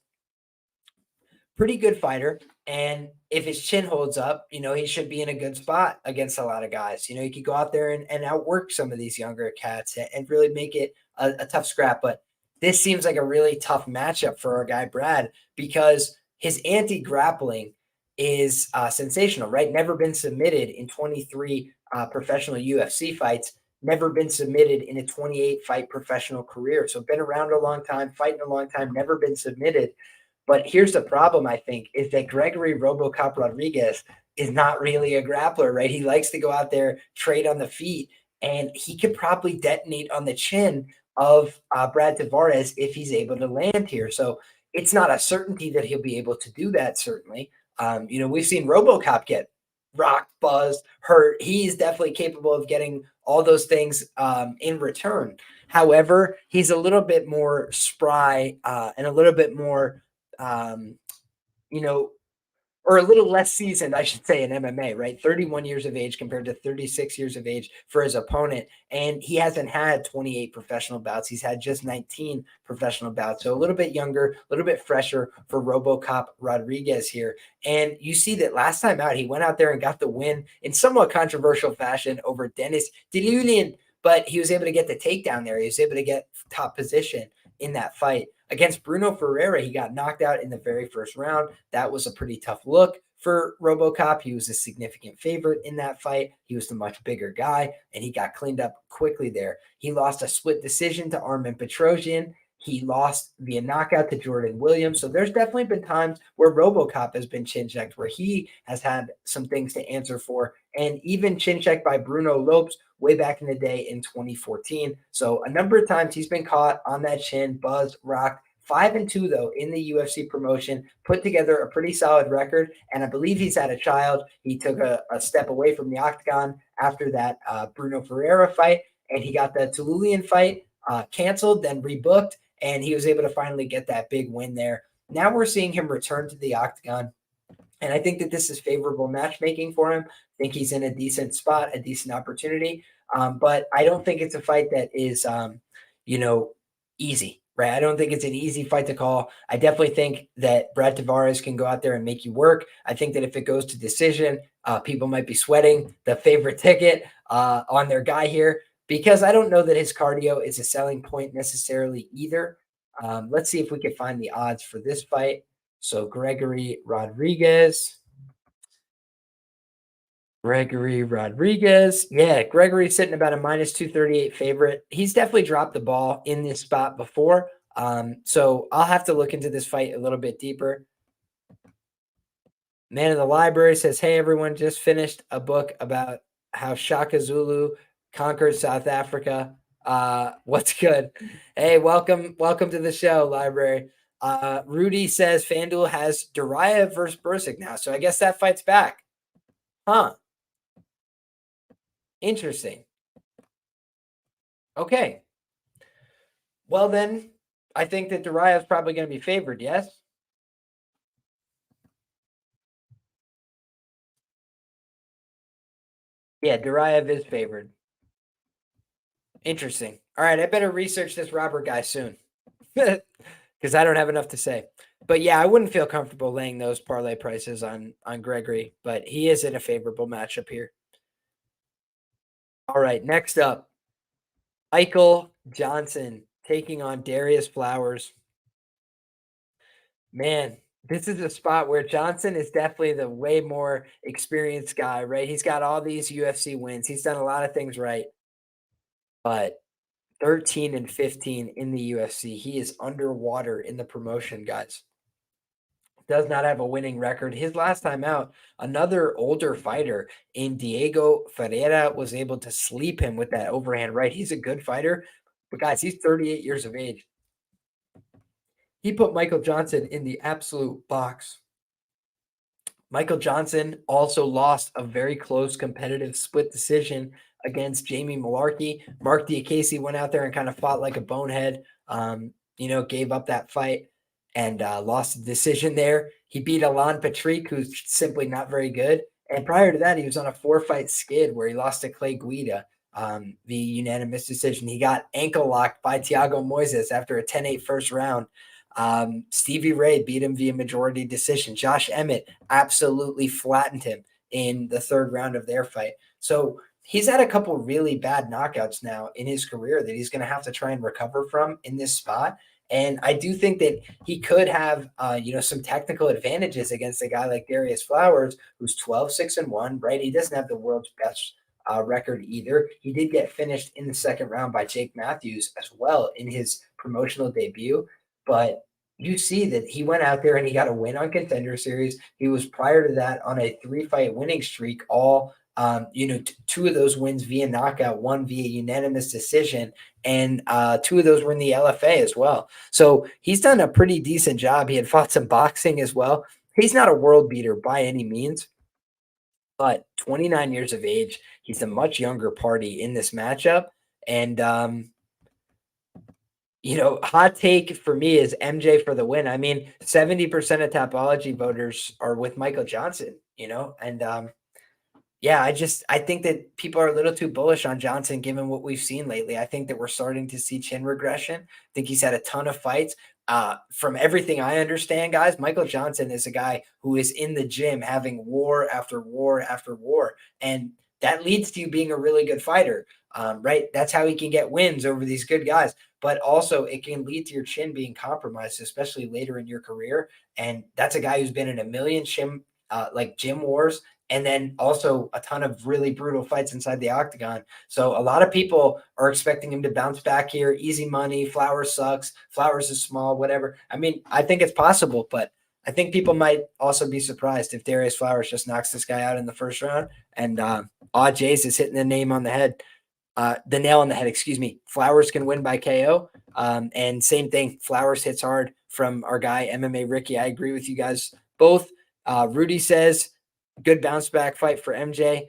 pretty good fighter. And if his chin holds up, he should be in a good spot against a lot of guys. He could go out there and outwork some of these younger cats and really make it a tough scrap. But this seems like a really tough matchup for our guy, Brad, because his anti-grappling is sensational, right? Never been submitted in 23 professional UFC fights, never been submitted in a 28-fight professional career. So been around a long time, fighting a long time, never been submitted. But here's the problem, I think, is that Gregory Robocop Rodrigues is not really a grappler, right? He likes to go out there, trade on the feet, and he could probably detonate on the chin of Brad Tavares if he's able to land here. So it's not a certainty that he'll be able to do that, certainly. We've seen Robocop get rocked, buzzed, hurt. He's definitely capable of getting all those things in return. However, he's a little bit more spry and a little bit more um, or a little less seasoned, I should say, in MMA, right? 31 years of age compared to 36 years of age for his opponent. And he hasn't had 28 professional bouts. He's had just 19 professional bouts. So a little bit younger, a little bit fresher for Robocop Rodrigues here. And you see that last time out, he went out there and got the win in somewhat controversial fashion over Dennis Delulian, but he was able to get the takedown there. He was able to get top position in that fight. Against Bruno Ferreira, he got knocked out in the very first round. That was a pretty tough look for Robocop. He was a significant favorite in that fight. He was the much bigger guy, and he got cleaned up quickly there. He lost a split decision to Armen Petrosyan. He lost via knockout to Jordan Williams. So there's definitely been times where Robocop has been chin checked, where he has had some things to answer for, and even chin checked by Bruno Lopes way back in the day in 2014. So a number of times he's been caught on that chin, buzzed, rocked. 5-2 though in the UFC promotion, put together a pretty solid record, and I believe he's had a child. He took a step away from the octagon after that Bruno Ferreira fight, and he got the Tululian fight canceled, then rebooked, and he was able to finally get that big win there. Now we're seeing him return to the octagon. And I think that this is favorable matchmaking for him. I think he's in a decent spot, a decent opportunity. But I don't think it's a fight that is, easy, right? I don't think it's an easy fight to call. I definitely think that Brad Tavares can go out there and make you work. I think that if it goes to decision, people might be sweating the favorite ticket on their guy here because I don't know that his cardio is a selling point necessarily either. Let's see if we can find the odds for this fight. So Gregory Rodrigues. Yeah, Gregory's sitting about a minus 238 favorite. He's definitely dropped the ball in this spot before. So I'll have to look into this fight a little bit deeper. Man of the Library says, hey, everyone, just finished a book about how Shaka Zulu conquered South Africa. What's good? Hey, welcome to the show, Library. Rudy says FanDuel has Darrius versus Bryczek now. So I guess that fight's back. Huh. Interesting. Okay. Well, then I think that Darrius is probably going to be favored, yes? Yeah, Darrius is favored. Interesting. All right, I better research this Robert guy soon because I don't have enough to say. But yeah, I wouldn't feel comfortable laying those parlay prices on Gregory, but he is in a favorable matchup here. All right, next up, Michael Johnson taking on Darrius Flowers. Man, this is a spot where Johnson is definitely the way more experienced guy, right? He's got all these UFC wins. He's done a lot of things right. But 13 and 15 in the UFC. He is underwater in the promotion, guys. Does not have a winning record. His last time out, another older fighter in Diego Ferreira was able to sleep him with that overhand right. He's a good fighter, but guys, he's 38 years of age. He put Michael Johnson in the absolute box. Michael Johnson also lost a very close competitive split decision against Jamie Malarkey. Mark Diakese went out there and kind of fought like a bonehead, gave up that fight and lost the decision there. He beat Alan Patrick, who's simply not very good. And prior to that, he was on a 4-fight skid where he lost to Clay Guida via unanimous decision. He got ankle locked by Thiago Moises after a 10-8 first round. Stevie Ray beat him via majority decision. Josh Emmett absolutely flattened him in the third round of their fight. So he's had a couple really bad knockouts now in his career that he's going to have to try and recover from in this spot. And I do think that he could have, some technical advantages against a guy like Darrius Flowers, who's 12-6-1, right? He doesn't have the world's best record either. He did get finished in the second round by Jake Matthews as well in his promotional debut. But you see that he went out there and he got a win on Contender Series. He was prior to that on a 3-fight winning streak, all two of those wins via knockout, one via unanimous decision, and two of those were in the LFA as well. So he's done a pretty decent job. He had fought some boxing as well. He's not a world beater by any means, but 29 years of age, he's a much younger party in this matchup. And, hot take for me is MJ for the win. I mean, 70% of Tapology voters are with Michael Johnson, and I think that people are a little too bullish on Johnson given what we've seen lately. I think that we're starting to see chin regression. I think he's had a ton of fights. From everything I understand, guys, Michael Johnson is a guy who is in the gym having war after war after war. And that leads to you being a really good fighter, right? That's how he can get wins over these good guys. But also it can lead to your chin being compromised, especially later in your career. And that's a guy who's been in a million gym wars, and then also a ton of really brutal fights inside the octagon. So a lot of people are expecting him to bounce back here. Easy money. Flowers sucks. Flowers is small, whatever. I mean, I think it's possible, but I think people might also be surprised if Darrius Flowers just knocks this guy out in the first round. And Odd Jays is hitting the nail on the head. Excuse me. Flowers can win by KO. And same thing. Flowers hits hard from our guy, MMA Ricky. I agree with you guys both. Rudy says, good bounce back fight for MJ.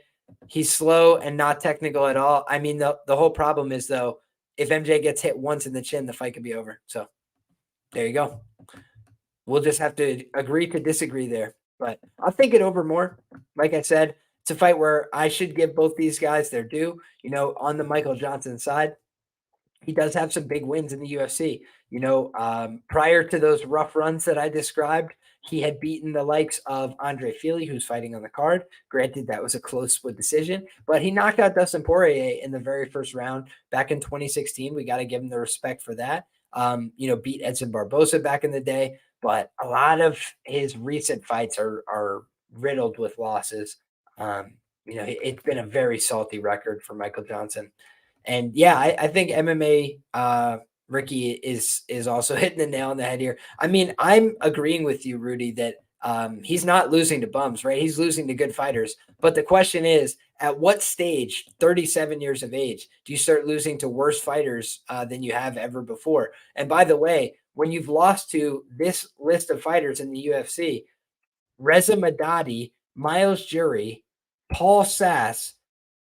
He's slow and not technical at all. I mean, the whole problem is, though, if MJ gets hit once in the chin, the fight could be over. So there you go. We'll just have to agree to disagree there. But I'll think it over more. Like I said, it's a fight where I should give both these guys their due. On the Michael Johnson side, he does have some big wins in the UFC. Prior to those rough runs that I described, he had beaten the likes of Andre Fili, who's fighting on the card. Granted, that was a close split decision, but he knocked out Dustin Poirier in the very first round back in 2016. We got to give him the respect for that. Beat Edson Barbosa back in the day, but a lot of his recent fights are riddled with losses. It's been a very salty record for Michael Johnson. And I think MMA Ricky is also hitting the nail on the head here. I mean, I'm agreeing with you, Rudy, that he's not losing to bums, right? He's losing to good fighters. But the question is, at what stage, 37 years of age, do you start losing to worse fighters than you have ever before? And by the way, when you've lost to this list of fighters in the UFC, Reza Madadi, Miles Jury, Paul Sass,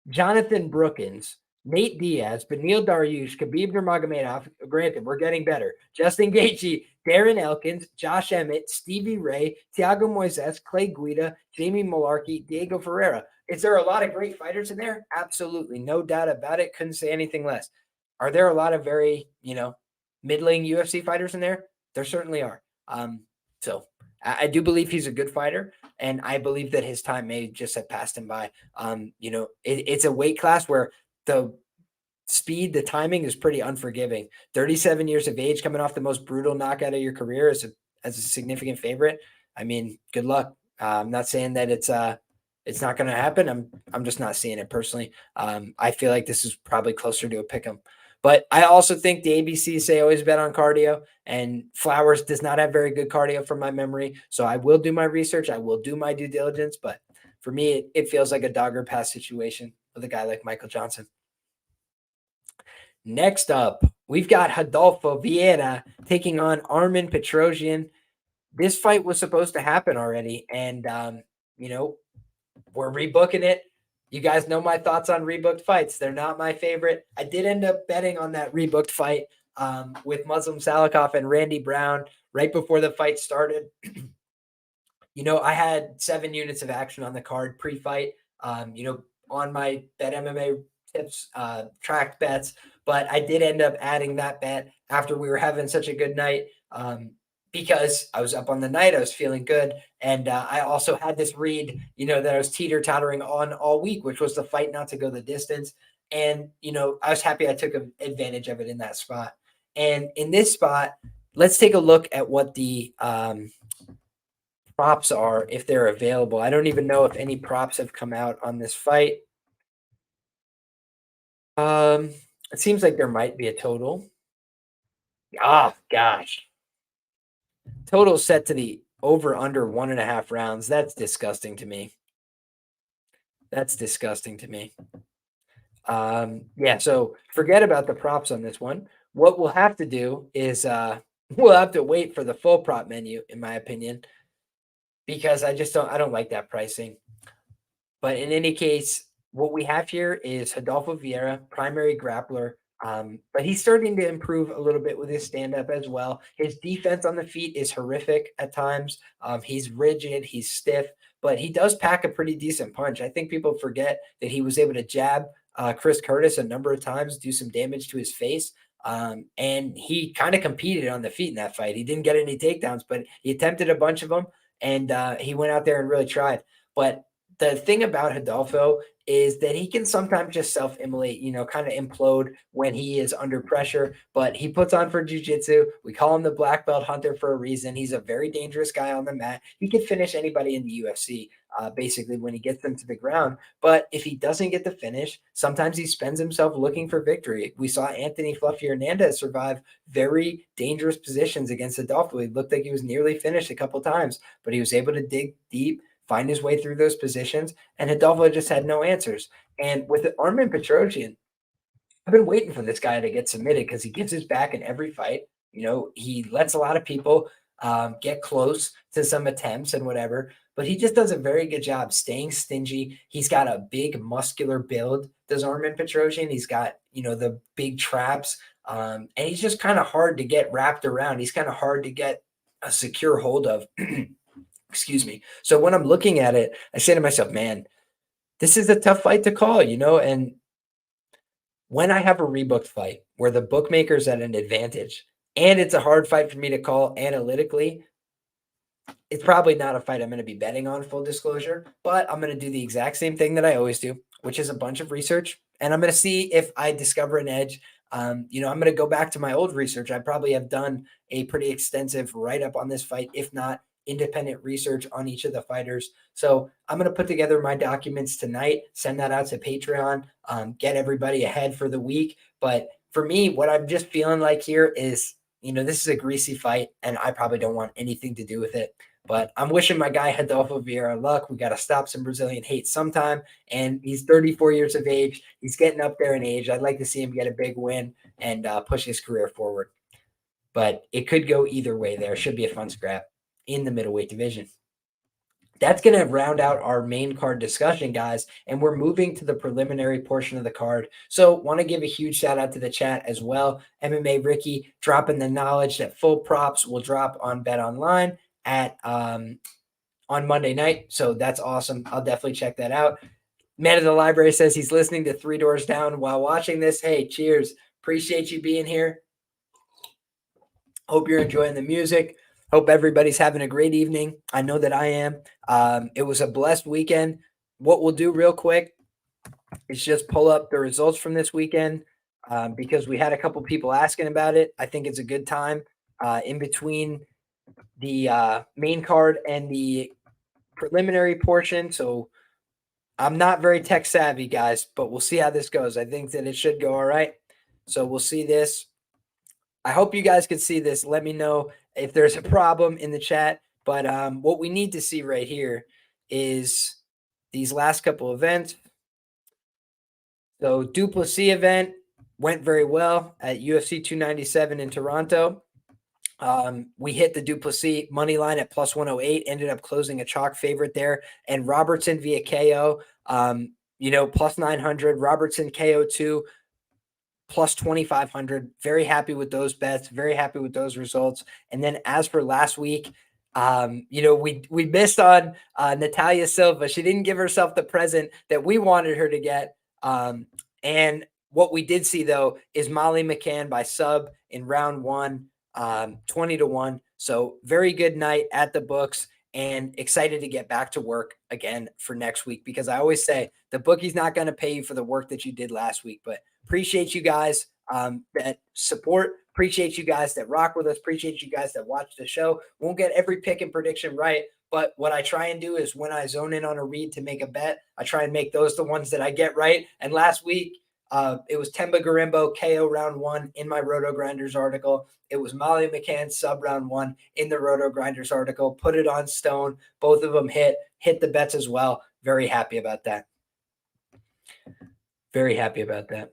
Jonathan Brookins, Nate Diaz, Beneil Dariush, Khabib Nurmagomedov, granted, we're getting better, Justin Gaethje, Darren Elkins, Josh Emmett, Stevie Ray, Thiago Moises, Clay Guida, Jamie Malarkey, Diego Ferreira. Is there a lot of great fighters in there? Absolutely. No doubt about it. Couldn't say anything less. Are there a lot of very, middling UFC fighters in there? There certainly are. So I do believe he's a good fighter, and I believe that his time may just have passed him by. It's a weight class where the speed, the timing is pretty unforgiving. 37 years of age, coming off the most brutal knockout of your career as a significant favorite. I mean, good luck. I'm not saying that it's not going to happen. I'm just not seeing it personally. I feel like this is probably closer to a pick'em. But I also think the ABCs say always bet on cardio, and Flowers does not have very good cardio from my memory. So I will do my research. I will do my due diligence. But for me, it feels like a dogger pass situation with a guy like Michael Johnson. Next up, we've got Rodolfo Vieira taking on Armen Petrosyan. This fight was supposed to happen already, and we're rebooking it. You guys know my thoughts on rebooked fights. They're not my favorite. I did end up betting on that rebooked fight with Muslim Salikov and Randy Brown right before the fight started. I had 7 units of action on the card pre-fight, on my Bet MMA tips, tracked bets, but I did end up adding that bet after we were having such a good night because I was up on the night. I was feeling good. And I also had this read, that I was teeter-tottering on all week, which was the fight not to go the distance. And, I was happy I took advantage of it in that spot. And in this spot, let's take a look at what the props are if they're available. I don't even know if any props have come out on this fight. It seems like there might be a total. Oh, gosh. Total set to the over under 1.5 rounds. That's disgusting to me. Yeah, so forget about the props on this one. What we'll have to do is we'll have to wait for the full prop menu, in my opinion, because I don't like that pricing. But in any case, what we have here is Rodolfo Vieira, primary grappler. But he's starting to improve a little bit with his stand-up as well. His defense on the feet is horrific at times. He's rigid, he's stiff, but he does pack a pretty decent punch. I think people forget that he was able to jab Chris Curtis a number of times, do some damage to his face. And he kind of competed on the feet in that fight. He didn't get any takedowns, but he attempted a bunch of them, and he went out there and really tried. But the thing about Rodolfo is that he can sometimes just self-immolate, kind of implode when he is under pressure, but he puts on for jiu-jitsu. We call him the black belt hunter for a reason. He's a very dangerous guy on the mat. He can finish anybody in the UFC, basically, when he gets them to the ground. But if he doesn't get the finish, sometimes he spends himself looking for victory. We saw Anthony Fluffy Hernandez survive very dangerous positions against Rodolfo. He looked like he was nearly finished a couple times, but he was able to dig deep, find his way through those positions, and Rodolfo just had no answers. And with Armen Petrosyan, I've been waiting for this guy to get submitted because he gives his back in every fight. He lets a lot of people get close to some attempts and whatever, but he just does a very good job staying stingy. He's got a big muscular build, does Armen Petrosyan. He's got, the big traps, and he's just kind of hard to get wrapped around. He's kind of hard to get a secure hold of. Excuse me. So when I'm looking at it, I say to myself, man, this is a tough fight to call, and when I have a rebooked fight where the bookmaker's at an advantage and it's a hard fight for me to call analytically, it's probably not a fight I'm going to be betting on, full disclosure, but I'm going to do the exact same thing that I always do, which is a bunch of research. And I'm going to see if I discover an edge. I'm going to go back to my old research. I probably have done a pretty extensive write-up on this fight, if not independent research on each of the fighters. So I'm going to put together my documents tonight, send that out to Patreon, get everybody ahead for the week. But for me, what I'm just feeling like here is, this is a greasy fight, and I probably don't want anything to do with it. But I'm wishing my guy Rodolfo Vieira luck. We got to stop some Brazilian hate sometime. And he's 34 years of age. He's getting up there in age. I'd like to see him get a big win and push his career forward. But it could go either way there. Should be a fun scrap in the middleweight division. That's going to round out our main card discussion, guys, and we're moving to the preliminary portion of the card. So want to give a huge shout out to the chat as well. MMA Ricky dropping the knowledge that full props will drop on Bet Online at on Monday night. So that's awesome. I'll definitely check that out. Man of the Library says he's listening to Three Doors Down while watching this. Hey, cheers. Appreciate you being here. Hope you're enjoying the music. Hope everybody's having a great evening. I know that I am. It was a blessed weekend. What we'll do real quick is just pull up the results from this weekend because we had a couple people asking about it. I think it's a good time in between the main card and the preliminary portion. So I'm not very tech savvy, guys, but we'll see how this goes. I think that it should go all right. So we'll see this. I hope you guys can see this. Let me know if there's a problem in the chat. But what we need to see right here is these last couple events. So Duplessis event went very well at UFC 297 in Toronto. We hit the Duplessis money line at plus 108, ended up closing a chalk favorite there. And Robertson via KO, plus 900. Robertson KO2 plus 2,500. Very happy with those bets. Very happy with those results. And then as for last week, we missed on Natalia Silva. She didn't give herself the present that we wanted her to get. And what we did see, though, is Molly McCann by sub in round one, 20-1. So very good night at the books, and excited to get back to work again for next week, because I always say the bookie's not going to pay you for the work that you did last week. But appreciate you guys that support. Appreciate you guys that rock with us. Appreciate you guys that watch the show. Won't get every pick and prediction right, but what I try and do is when I zone in on a read to make a bet, I try and make those the ones that I get right. And last week, it was Temba Garimbo KO round one in my Roto Grinders article. It was Molly McCann sub round one in the Roto Grinders article. Put it on stone. Both of them hit the bets as well. Very happy about that. Very happy about that.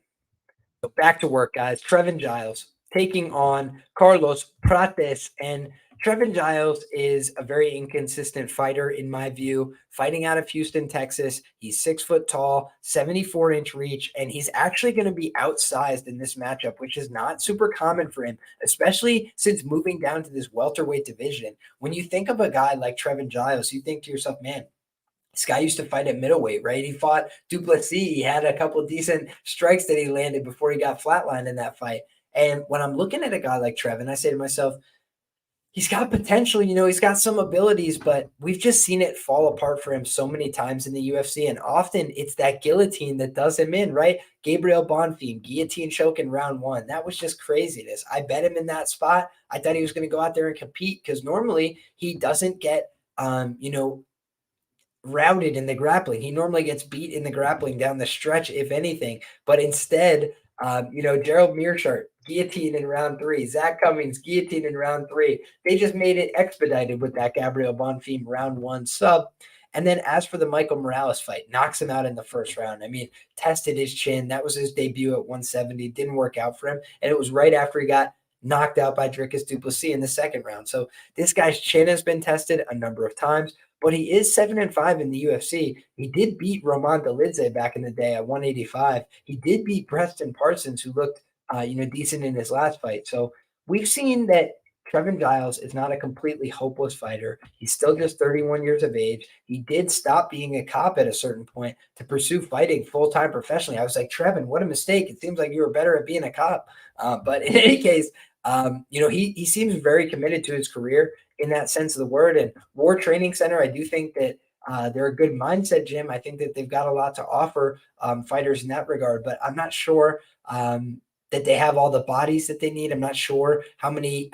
So back to work, guys. Trevin Giles taking on Carlos Prates, and Trevin Giles is a very inconsistent fighter in my view, fighting out of Houston, Texas. He's 6 foot tall, 74-inch reach, and he's actually going to be outsized in this matchup, which is not super common for him, especially since moving down to this welterweight division. When you think of a guy like Trevin Giles, you think to yourself, man, this guy used to fight at middleweight, right? He fought Duplessis. He had a couple decent strikes that he landed before he got flatlined in that fight. And when I'm looking at a guy like Trevin, I say to myself, he's got potential, he's got some abilities, but we've just seen it fall apart for him so many times in the UFC. And often it's that guillotine that does him in, right? Gabriel Bonfim, guillotine choke in round one. That was just craziness. I bet him in that spot. I thought he was going to go out there and compete, because normally he doesn't get, routed in the grappling. He normally gets beat in the grappling down the stretch, if anything. But instead, Gerald Mearshart, guillotine in round three. Zach Cummings, guillotine in round three. They just made it expedited with that Gabriel Bonfim round one sub. And then as for the Michael Morales fight, knocks him out in the first round. I mean, tested his chin. That was his debut at 170. Didn't work out for him. And it was right after he got knocked out by Dricus Du Plessis in the second round. So this guy's chin has been tested a number of times, but he is 7-5 in the UFC. He did beat Roman Dolidze back in the day at 185. He did beat Preston Parsons, who looked, decent in his last fight. So we've seen that Trevin Giles is not a completely hopeless fighter. He's still just 31 years of age. He did stop being a cop at a certain point to pursue fighting full-time professionally. I was like, Trevin, what a mistake. It seems like you were better at being a cop. But in any case, he seems very committed to his career in that sense of the word. And War Training Center, I do think that they're a good mindset gym. I think that they've got a lot to offer fighters in that regard, but I'm not sure that they have all the bodies that they need. I'm not sure how many,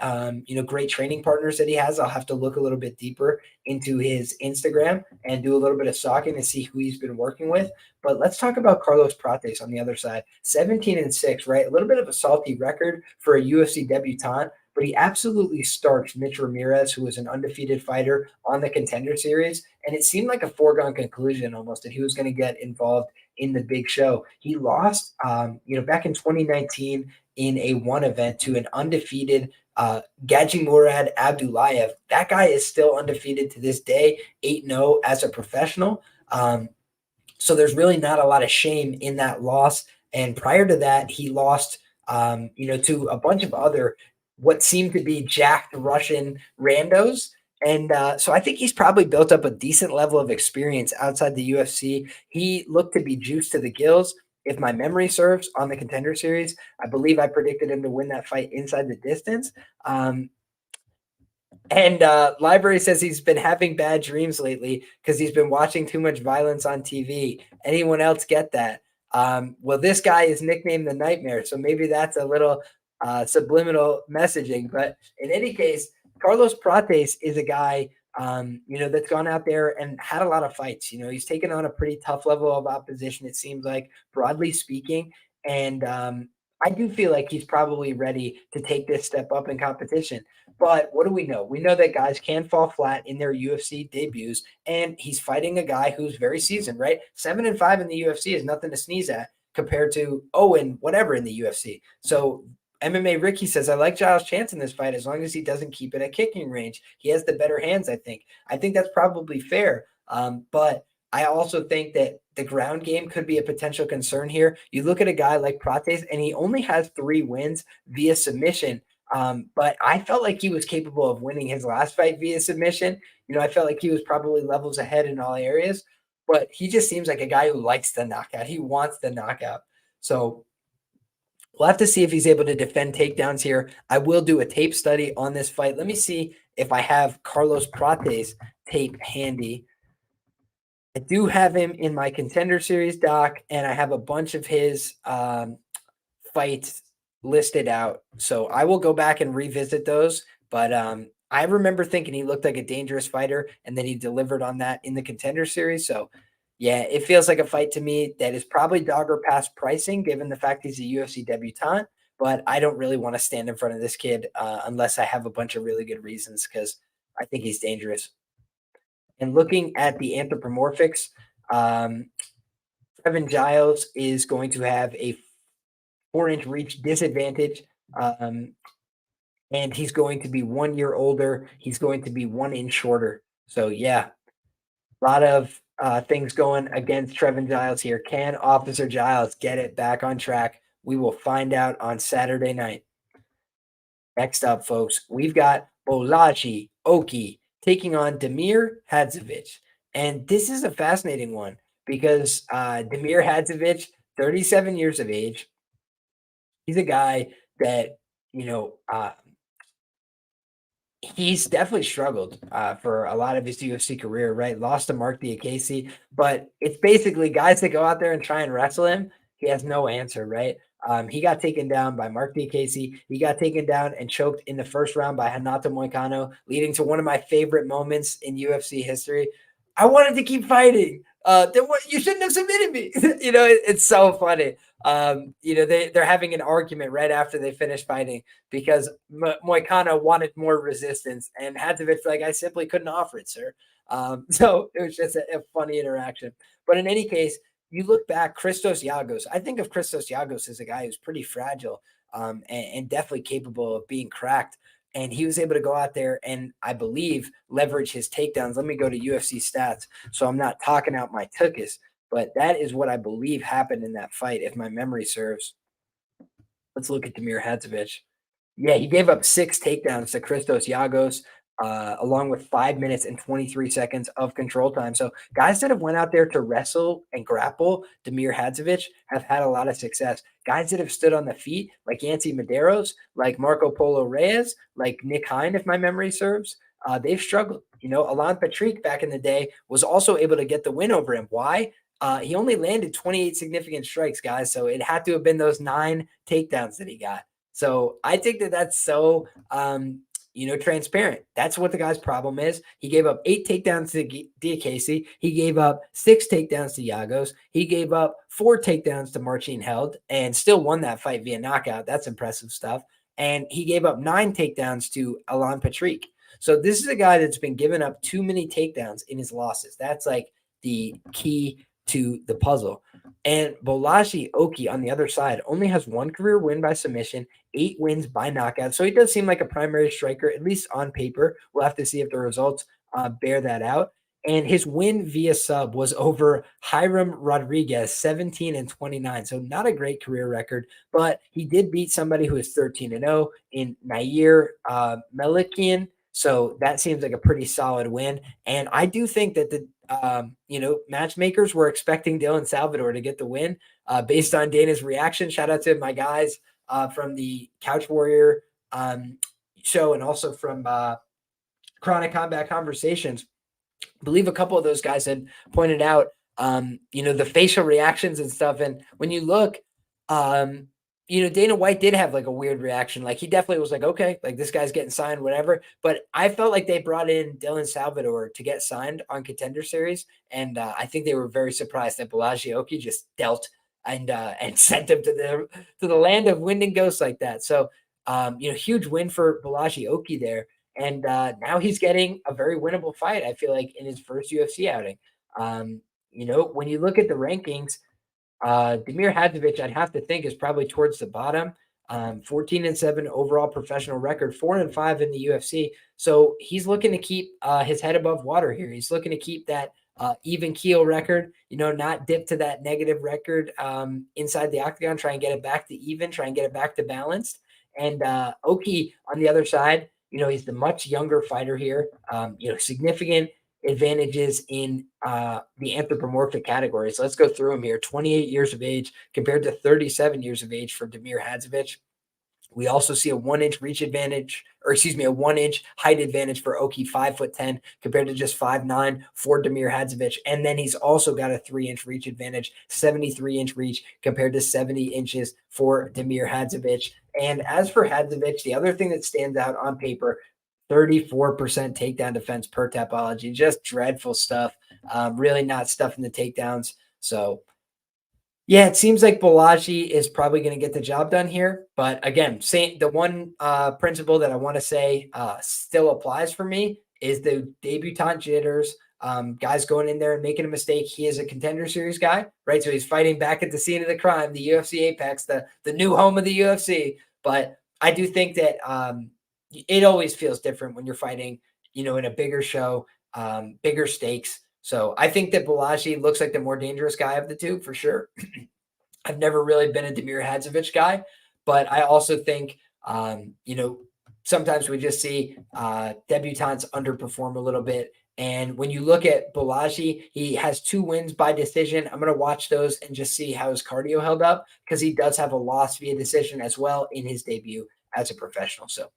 great training partners that he has. I'll have to look a little bit deeper into his Instagram and do a little bit of stalking to see who he's been working with. But let's talk about Carlos Prates on the other side. 17-6, right? A little bit of a salty record for a UFC debutant, but he absolutely starched Mitch Ramirez, who was an undefeated fighter on the Contender Series. And it seemed like a foregone conclusion almost that he was going to get involved in the big show. He lost, back in 2019 in a one event to an undefeated Gaji Murad Abdullayev. That guy is still undefeated to this day, 8-0 as a professional. So there's really not a lot of shame in that loss. And prior to that, he lost, to a bunch of other what seemed to be jacked Russian randos. And so I think he's probably built up a decent level of experience outside the UFC. He looked to be juiced to the gills. If my memory serves, on the Contender Series, I believe I predicted him to win that fight inside the distance. Library says he's been having bad dreams lately because he's been watching too much violence on TV. Anyone else get that? Well, this guy is nicknamed the Nightmare, so maybe that's a little subliminal messaging. But in any case, Carlos Prates is a guy, that's gone out there and had a lot of fights. He's taken on a pretty tough level of opposition, it seems like, broadly speaking. And I do feel like he's probably ready to take this step up in competition. But what do we know? We know that guys can fall flat in their UFC debuts, and he's fighting a guy who's very seasoned, right? 7-5 in the UFC is nothing to sneeze at compared to 0 and whatever in the UFC. So MMA Ricky says, I like Giles' chance in this fight as long as he doesn't keep it at kicking range. He has the better hands, I think. I think that's probably fair. But I also think that the ground game could be a potential concern here. You look at a guy like Prates, and he only has 3 wins via submission. But I felt like he was capable of winning his last fight via submission. I felt like he was probably levels ahead in all areas, but he just seems like a guy who likes the knockout. He wants the knockout. So we'll have to see if he's able to defend takedowns here. I will do a tape study on this fight. Let me see if I have Carlos Prates tape handy. I do have him in my Contender Series doc, and I have a bunch of his fights listed out. So I will go back and revisit those. But I remember thinking he looked like a dangerous fighter, and then he delivered on that in the Contender Series. So, yeah, it feels like a fight to me that is probably dog or pass pricing, given the fact he's a UFC debutant. But I don't really want to stand in front of this kid unless I have a bunch of really good reasons, because I think he's dangerous. And looking at the anthropomorphics, Trevin Giles is going to have a 4-inch reach disadvantage. And he's going to be 1 year older. He's going to be 1 inch shorter. So, yeah, a lot of things going against Trevin Giles here. Can Officer Giles get it back on track? We will find out on Saturday night. Next up, folks, we've got Bolaji Oki taking on Damir Hadzovic. And this is a fascinating one because Damir Hadzovic, 37 years of age, he's a guy that, he's definitely struggled for a lot of his UFC career, right? Lost to Mark Diakese, but it's basically guys that go out there and try and wrestle him. He has no answer, right? He got taken down by Mark Diakese. He got taken down and choked in the first round by Renato Moicano, leading to one of my favorite moments in UFC history. I wanted to keep fighting. You shouldn't have submitted me. It's so funny. They're having an argument right after they finish fighting because Moicano wanted more resistance, and Hadzovic like, I simply couldn't offer it, sir. So it was just a funny interaction. But in any case, you look back, Christos Giagos. I think of Christos Giagos as a guy who's pretty fragile and definitely capable of being cracked. And he was able to go out there and, I believe, leverage his takedowns. Let me go to UFC stats so I'm not talking out my tuchus. But that is what I believe happened in that fight, if my memory serves. Let's look at Damir Hadzovic. Yeah, he gave up 6 takedowns to Christos Giagos, along with 5 minutes and 23 seconds of control time. So guys that have went out there to wrestle and grapple Damir Hadzovic have had a lot of success. Guys that have stood on the feet, like Yancy Medeiros, like Marco Polo Reyes, like Nick Hine, if my memory serves, they've struggled. Alan Patrick back in the day was also able to get the win over him. Why? He only landed 28 significant strikes, guys. So it had to have been those 9 takedowns that he got. So I think that that's so, transparent. That's what the guy's problem is. He gave up 8 takedowns to Diakese. He gave up 6 takedowns to Giagos. He gave up 4 takedowns to Marcin Held and still won that fight via knockout. That's impressive stuff. And he gave up 9 takedowns to Alan Patrick. So this is a guy that's been giving up too many takedowns in his losses. That's like the key to the puzzle. And Bolaji Oki on the other side only has 1 career win by submission, 8 wins by knockout. So he does seem like a primary striker, at least on paper. We'll have to see if the results bear that out. And his win via sub was over Hiram Rodrigues, 17-29. So not a great career record, but he did beat somebody who is 13-0 in Nair Melikian. So that seems like a pretty solid win. And I do think that the matchmakers were expecting Dylan Salvador to get the win based on Dana's reaction. Shout out to my guys from the Couch Warrior show and also from Chronic Combat Conversations. I believe a couple of those guys had pointed out, the facial reactions and stuff. And when you look, Dana White did have like a weird reaction. Like he definitely was like, okay, like this guy's getting signed, whatever. But I felt like they brought in Dylan Salvador to get signed on Contender Series. And I think they were very surprised that Bolaji Oki just dealt and sent him to the land of wind and ghosts like that. So, huge win for Bolaji Oki there. And now he's getting a very winnable fight, I feel like, in his first UFC outing. When you look at the rankings, Damir Hadzovic, I'd have to think, is probably towards the bottom. 14-7 overall professional record, 4-5 in the UFC. So he's looking to keep his head above water here. He's looking to keep that even keel record, not dip to that negative record inside the octagon, try and get it back to even, try and get it back to balanced. And Oki on the other side, he's the much younger fighter here, significant advantages in the anthropomorphic category. So let's go through them here. 28 years of age compared to 37 years of age for Damir Hadzovic. We also see a 1-inch reach advantage, or excuse me, a 1-inch height advantage for Oki, 5'10", compared to just 5'9" for Damir Hadzovic. And then he's also got a 3-inch reach advantage, 73-inch reach compared to 70 inches for Damir Hadzovic. And as for Hadzovic, the other thing that stands out on paper, 34% takedown defense per Tapology, just dreadful stuff. Really not stuffing the takedowns. So yeah, it seems like Bolaji is probably going to get the job done here. But again, the one principle that I want to say still applies for me is the debutante jitters. Guys going in there and making a mistake. He is a Contender Series guy, right? So he's fighting back at the scene of the crime, the UFC Apex, the new home of the UFC. But I do think that it always feels different when you're fighting, in a bigger show, bigger stakes. So I think that Bolaji looks like the more dangerous guy of the two for sure. I've never really been a Damir Hadzovic guy, but I also think, sometimes we just see debutantes underperform a little bit. And when you look at Bolaji, he has 2 wins by decision. I'm going to watch those and just see how his cardio held up because he does have a loss via decision as well in his debut as a professional. So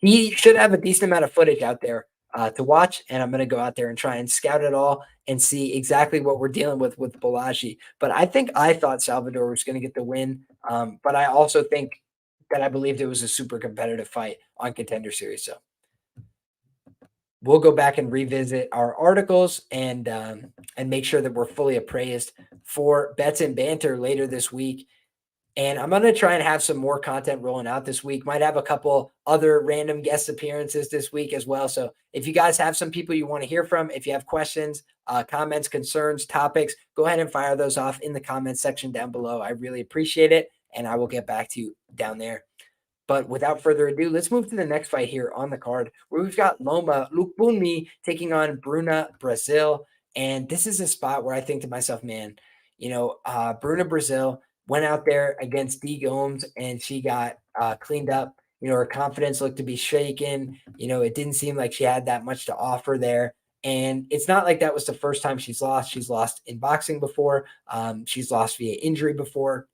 he should have a decent amount of footage out there to watch, and I'm going to go out there and try and scout it all and see exactly what we're dealing with Bolaji. But I thought Salvador was going to get the win, but I also think that I believed it was a super competitive fight on Contender Series. So we'll go back and revisit our articles and make sure that we're fully appraised for bets and banter later this week. And I'm going to try and have some more content rolling out this week. Might have a couple other random guest appearances this week as well. So if you guys have some people you want to hear from, if you have questions, comments, concerns, topics, go ahead and fire those off in the comments section down below. I really appreciate it. And I will get back to you down there. But without further ado, let's move to the next fight here on the card where we've got Loma Lookboonmee taking on Bruna, Brasil. And this is a spot where I think to myself, man, Bruna, Brasil went out there against D. Gomes and she got cleaned up. Her confidence looked to be shaken. It didn't seem like she had that much to offer there. And it's not like that was the first time she's lost. She's lost in boxing before. She's lost via injury before.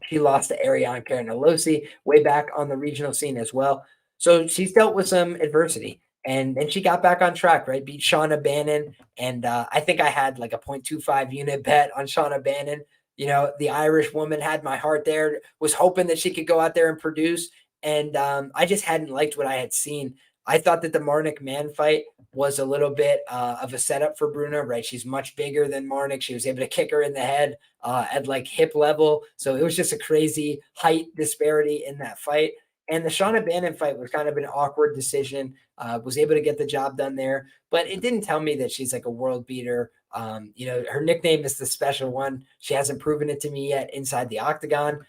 She lost to Ariane Carnellosi way back on the regional scene as well. So she's dealt with some adversity. And then she got back on track, right? Beat Shauna Bannon. And I think I had like a 0.25 unit bet on Shauna Bannon. The Irish woman had my heart there, was hoping that she could go out there and produce. And I just hadn't liked what I had seen. I thought that the Marnik Man fight was a little bit of a setup for Bruna, right? She's much bigger than Marnik. She was able to kick her in the head at like hip level. So it was just a crazy height disparity in that fight. And the Shauna Bannon fight was kind of an awkward decision, was able to get the job done there. But it didn't tell me that she's like a world beater. Her nickname is the special one. She hasn't proven it to me yet inside the octagon.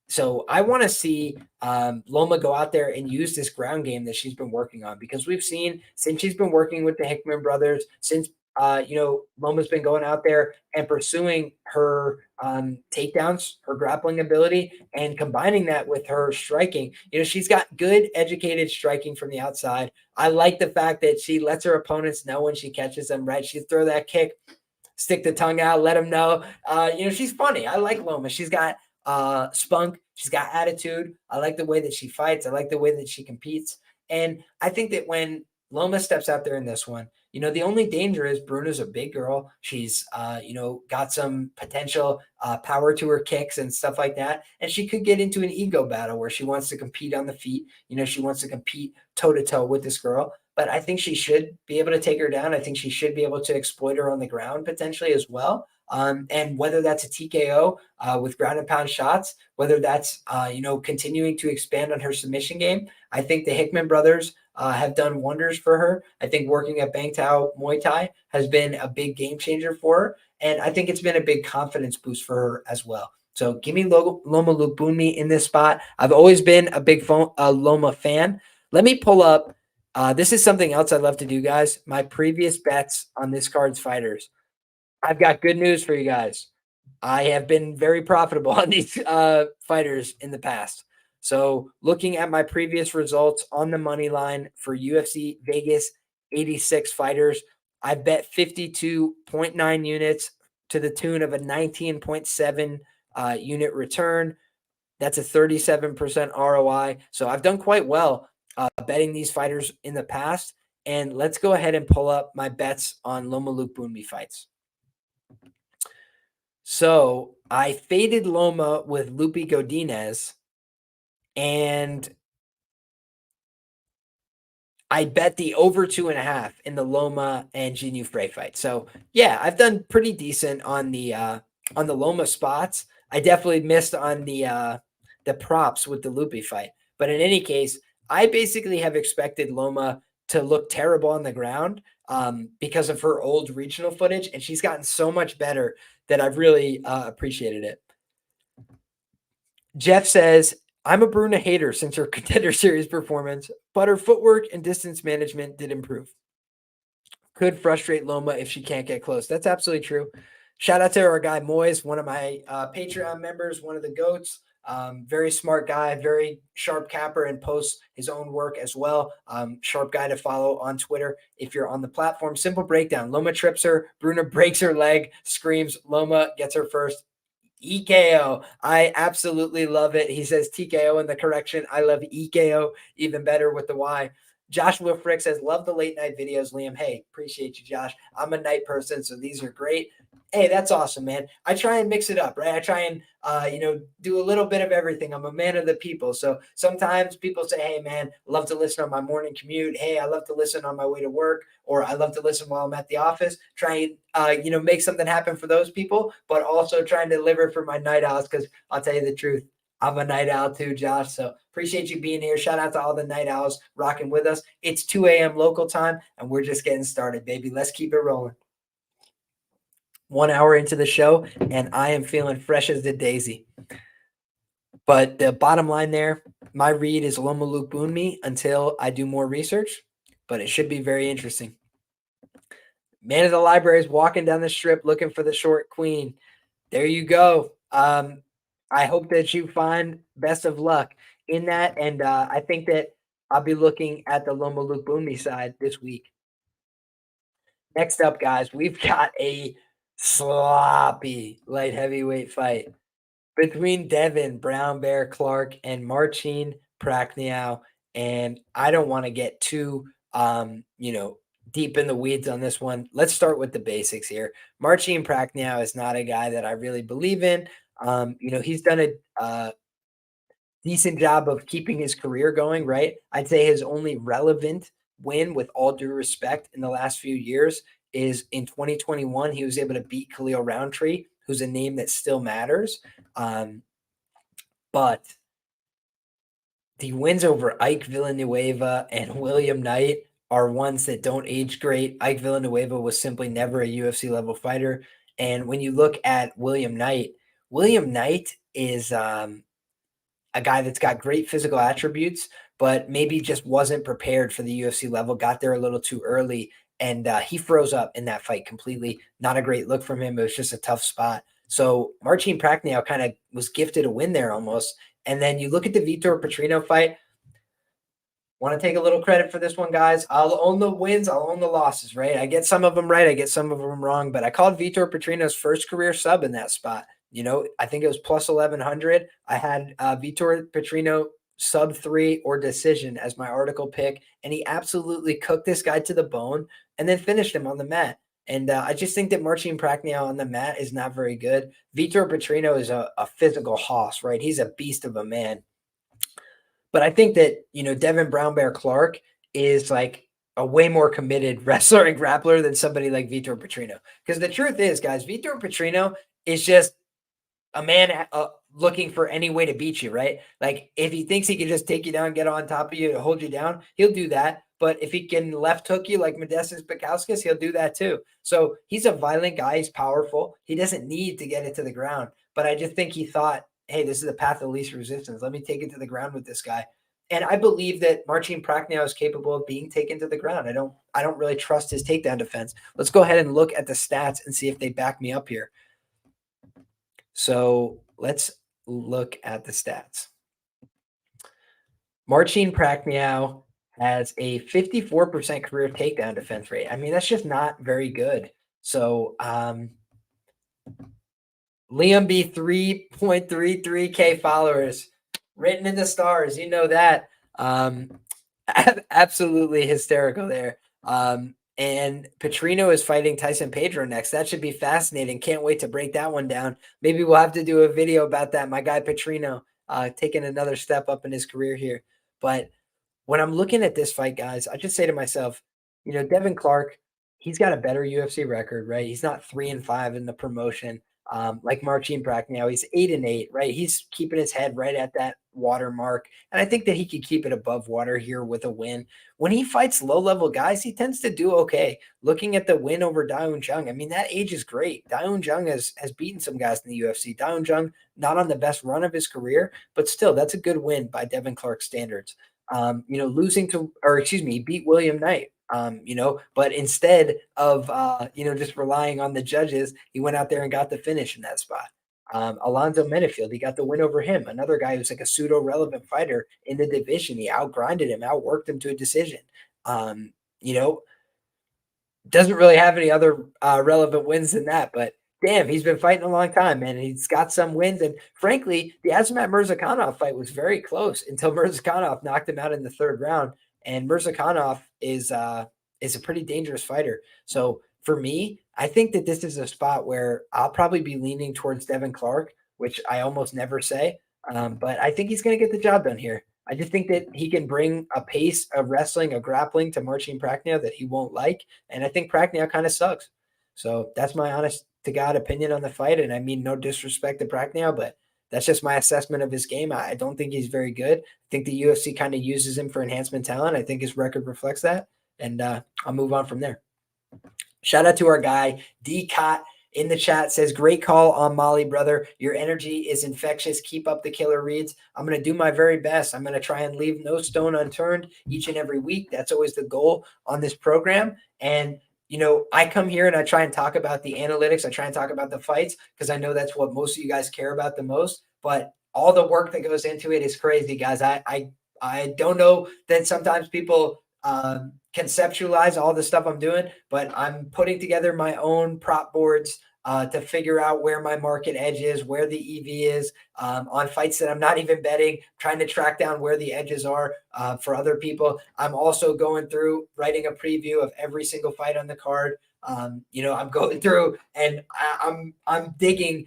So I want to see Loma go out there and use this ground game that she's been working on, because we've seen since she's been working with the Hickman brothers, since Loma's been going out there and pursuing her takedowns, her grappling ability, and combining that with her striking. She's got good educated striking from the outside. I like the fact that she lets her opponents know when she catches them, right? She throw that kick, stick the tongue out, let them know. She's funny. I like Loma. She's got spunk. She's got attitude. I like the way that she fights. I like the way that she competes. And I think that when Loma steps out there in this one, the only danger is Bruna's a big girl. She's, got some potential power to her kicks and stuff like that. And she could get into an ego battle where she wants to compete on the feet. She wants to compete toe to toe with this girl. But I think she should be able to take her down. I think she should be able to exploit her on the ground potentially as well. And whether that's a TKO with ground and pound shots, whether that's, continuing to expand on her submission game, I think the Hickman brothers have done wonders for her. I think working at Bangtao Muay Thai has been a big game changer for her. And I think it's been a big confidence boost for her as well. So give me Loma Lookboonmee in this spot. I've always been a big Loma fan. Let me pull up. This is something else I love to do, guys. My previous bets on this card's fighters. I've got good news for you guys. I have been very profitable on these fighters in the past. So looking at my previous results on the money line for UFC Vegas 86 fighters, I bet 52.9 units to the tune of a 19.7 unit return. That's a 37% ROI. So I've done quite well betting these fighters in the past. And let's go ahead and pull up my bets on Loma Lookboonmee fights. So I faded Loma with Lupi Godinez, and I bet the over 2.5 in the Loma and Jinyu Frey fight. So yeah, I've done pretty decent on the Loma spots. I definitely missed on the props with the Lupi fight. But in any case, I basically have expected Loma to look terrible on the ground because of her old regional footage, and she's gotten so much better that I've really appreciated it. Jeff says, I'm a Bruna hater since her Contender Series performance, but her footwork and distance management did improve. Could frustrate Loma if she can't get close. That's absolutely true. Shout out to our guy Moyes, one of my Patreon members, one of the GOATs. Very smart guy, very sharp capper, and posts his own work as well. Sharp guy to follow on Twitter if you're on the platform. Simple breakdown. Loma trips her. Bruna breaks her leg, screams. Loma gets her first EKO. I absolutely love it. He says TKO in the correction. I love EKO even better with the Y. Joshua Frick says, love the late night videos, Liam. Hey, appreciate you, Josh. I'm a night person, so these are great. Hey, that's awesome, man. I try and mix it up, right? I try and, do a little bit of everything. I'm a man of the people. So sometimes people say, hey, man, love to listen on my morning commute. Hey, I love to listen on my way to work, or I love to listen while I'm at the office. Try and, make something happen for those people, but also trying to deliver for my night owls, because I'll tell you the truth. I'm a night owl too, Josh. So appreciate you being here. Shout out to all the night owls rocking with us. It's 2 a.m. local time, and we're just getting started, baby. Let's keep it rolling. 1 hour into the show, and I am feeling fresh as the daisy. But the bottom line there, my read is Loma Lookboonmee until I do more research, but it should be very interesting. Man of the Library is walking down the strip looking for the short queen. There you go. I hope that you find best of luck in that, and I think that I'll be looking at the Loma Lookboonmee side this week. Next up, guys, we've got a sloppy light heavyweight fight between Devin, Brown Bear Clark, and Marcin Prachnio. And I don't want to get too, deep in the weeds on this one. Let's start with the basics here. Marcin Prachnio is not a guy that I really believe in. He's done a decent job of keeping his career going, right? I'd say his only relevant win, with all due respect, in the last few years is in 2021. He was able to beat Khalil Roundtree, who's a name that still matters. But the wins over Ike Villanueva and William Knight are ones that don't age great. Ike Villanueva was simply never a UFC level fighter. And when you look at William Knight is a guy that's got great physical attributes, but maybe just wasn't prepared for the UFC level, got there a little too early, and he froze up in that fight completely. Not a great look from him. It was just a tough spot. So Marcin Prachnio kind of was gifted a win there almost. And then you look at the Vitor Petrino fight. Want to take a little credit for this one, guys. I'll own the wins. I'll own the losses, right? I get some of them right. I get some of them wrong. But I called Vitor Petrino's first career sub in that spot. I think it was plus 1,100. I had Vitor Petrino sub 3 or decision as my article pick. And he absolutely cooked this guy to the bone and then finished him on the mat. And I just think that Marcin Prachnio on the mat is not very good. Vitor Petrino is a physical hoss, right? He's a beast of a man. But I think that, Devin Brown Bear Clark is like a way more committed wrestler and grappler than somebody like Vitor Petrino. Because the truth is, guys, Vitor Petrino is just a man looking for any way to beat you, right? Like if he thinks he can just take you down, get on top of you to hold you down, he'll do that. but if he can left hook you like Modestas Bukauskas, he'll do that too. So he's a violent guy. He's powerful. He doesn't need to get it to the ground. But I just think he thought, hey, this is the path of least resistance. Let me take it to the ground with this guy. And I believe that Marcin Prachnio is capable of being taken to the ground. I don't really trust his takedown defense. Let's go ahead and look at the stats and see if they back me up here. So let's look at the stats. Marcin Prachnio has a 54% career takedown defense rate. I mean, that's just not very good. So Liam B 3.33K followers written in the stars. You know that. Absolutely hysterical there. And Petrino is fighting Tyson Pedro next. That should be fascinating. Can't wait to break that one down. Maybe we'll have to do a video about that. My guy Petrino taking another step up in his career here. But when I'm looking at this fight, guys, I just say to myself, Devin Clark, he's got a better UFC record, right? He's not 3-5 in the promotion. Like Marcin Prachnio, he's 8-8, right? He's keeping his head right at that watermark. And I think that he could keep it above water here with a win. When he fights low-level guys, he tends to do okay. Looking at the win over Daeun Jung, I mean, that age is great. Daeun Jung has beaten some guys in the UFC. Daeun Jung, not on the best run of his career, but still, that's a good win by Devin Clark standards. He beat William Knight. But instead of, just relying on the judges, he went out there and got the finish in that spot. Alonzo Menafield, he got the win over him. Another guy who's like a pseudo-relevant fighter in the division. He outgrinded him, outworked him to a decision. Doesn't really have any other relevant wins than that, but damn, he's been fighting a long time, man. He's got some wins. And frankly, the Azamat Mirzakhanov fight was very close until Mirzakhanov knocked him out in the third round. And Mirzakhanov is a pretty dangerous fighter. So for me, I think that this is a spot where I'll probably be leaning towards Devin Clark, which I almost never say. But I think he's going to get the job done here. I just think that he can bring a pace of wrestling, a grappling to Marcin Prachnio that he won't like. And I think Prachnio kind of sucks. So that's my honest to God opinion on the fight. And I mean, no disrespect to Prachnio, but that's just my assessment of his game. I don't think he's very good. I think the UFC kind of uses him for enhancement talent. I think his record reflects that. And I'll move on from there. Shout out to our guy, D. Cott, in the chat, says, great call on Molly, brother. Your energy is infectious. Keep up the killer reads. I'm going to do my very best. I'm going to try and leave no stone unturned each and every week. That's always the goal on this program. And I come here and I try and talk about the analytics. I try and talk about the fights because I know that's what most of you guys care about the most. But all the work that goes into it is crazy, guys. I don't know that sometimes people conceptualize all the stuff I'm doing, but I'm putting together my own prop boards to figure out where my market edge is, where the EV is on fights that I'm not even betting, trying to track down where the edges are for other people. I'm also going through writing a preview of every single fight on the card. I'm going through and I'm digging,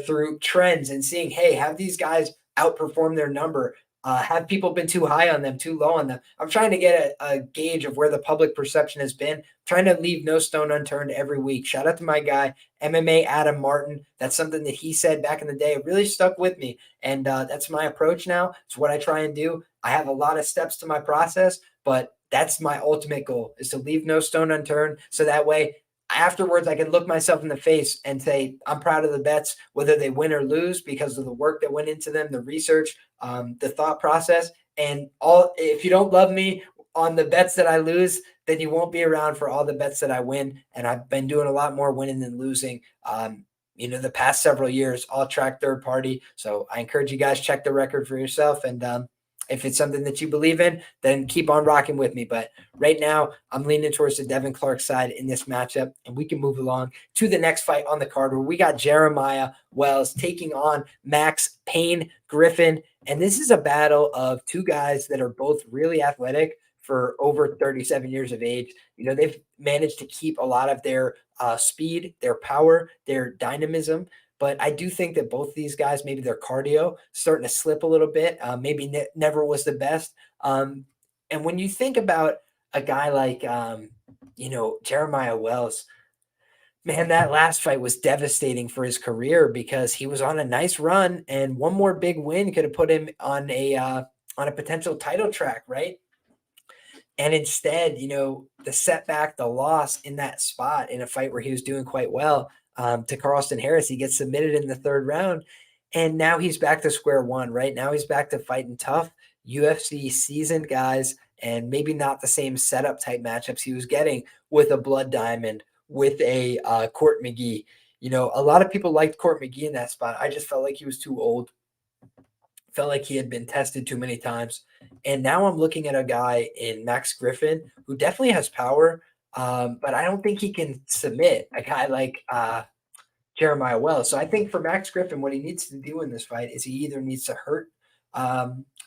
through trends and seeing, hey, have these guys outperform their number? Have people been too high on them, too low on them? I'm trying to get a gauge of where the public perception has been, trying to leave no stone unturned every week. Shout out to my guy, MMA Adam Martin. That's something that he said back in the day. It really stuck with me. And that's my approach now. It's what I try and do. I have a lot of steps to my process, but that's my ultimate goal, is to leave no stone unturned. So that way, afterwards, I can look myself in the face and say, I'm proud of the bets, whether they win or lose, because of the work that went into them, the research, the thought process. And if you don't love me on the bets that I lose, then you won't be around for all the bets that I win. And I've been doing a lot more winning than losing. The past several years, all track third party. So I encourage you guys, check the record for yourself. And if it's something that you believe in, then keep on rocking with me. But right now, I'm leaning towards the Devin Clark side in this matchup, and we can move along to the next fight on the card, where we got Jeremiah Wells taking on Max Payne Griffin. And this is a battle of two guys that are both really athletic for over 37 years of age. They've managed to keep a lot of their speed, their power, their dynamism. But I do think that both these guys, maybe their cardio starting to slip a little bit. Maybe never was the best. And when you think about a guy like, Jeremiah Wells, man, that last fight was devastating for his career because he was on a nice run, and one more big win could have put him on a potential title track, right? And instead, the setback, the loss in that spot in a fight where he was doing quite well, to Carlston Harris, he gets submitted in the third round. And now he's back to square one, right? Now he's back to fighting tough UFC seasoned guys and maybe not the same setup type matchups he was getting with a Blood Diamond, with a Court McGee. A lot of people liked Court McGee in that spot. I just felt like he was too old, felt like he had been tested too many times. And now I'm looking at a guy in Max Griffin who definitely has power, but I don't think he can submit a guy like Jeremiah Wells. So I think for Max Griffin, what he needs to do in this fight is he either needs to hurt,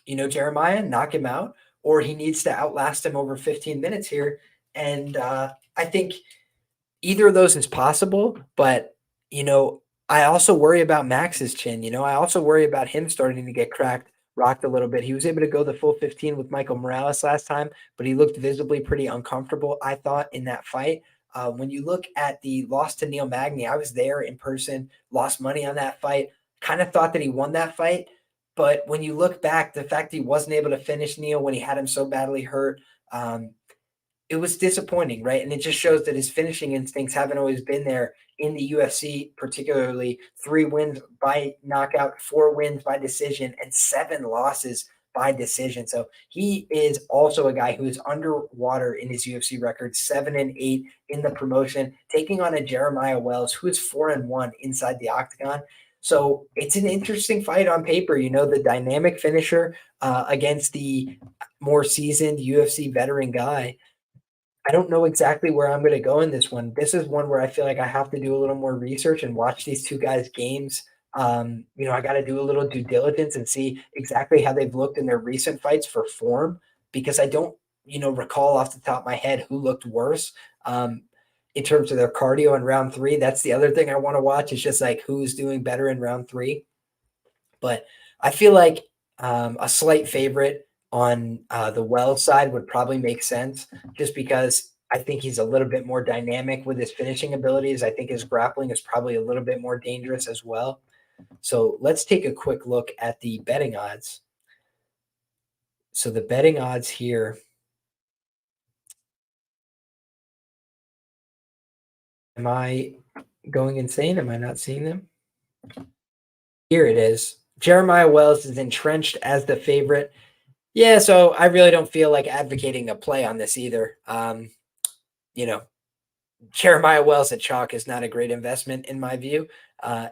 Jeremiah, knock him out, or he needs to outlast him over 15 minutes here. And I think either of those is possible, but I also worry about Max's chin. I also worry about him starting to get rocked a little bit. He was able to go the full 15 with Michael Morales last time, but he looked visibly pretty uncomfortable, I thought, in that fight. When you look at the loss to Neil Magny, I was there in person, lost money on that fight, kind of thought that he won that fight. But when you look back, the fact he wasn't able to finish Neil when he had him so badly hurt, it was disappointing, right? And it just shows that his finishing instincts haven't always been there in the UFC, particularly 3 wins by knockout, 4 wins by decision, and 7 losses by decision. So he is also a guy who is underwater in his UFC record, 7-8 in the promotion, taking on a Jeremiah Wells who is 4-1 inside the octagon. So it's an interesting fight on paper, the dynamic finisher against the more seasoned UFC veteran guy. I don't know exactly where I'm going to go in this one. This is one where I feel like I have to do a little more research and watch these two guys' games. I got to do a little due diligence and see exactly how they've looked in their recent fights for form, because I don't, recall off the top of my head who looked worse in terms of their cardio in round 3. That's the other thing I want to watch, is just like who's doing better in round 3. But I feel like a slight favorite on the Wells side would probably make sense, just because I think he's a little bit more dynamic with his finishing abilities. I think his grappling is probably a little bit more dangerous as well. So let's take a quick look at the betting odds. So the betting odds here. Am I going insane? Am I not seeing them? Here it is. Jeremiah Wells is entrenched as the favorite. Yeah, so I really don't feel like advocating a play on this either. Jeremiah Wells at chalk is not a great investment in my view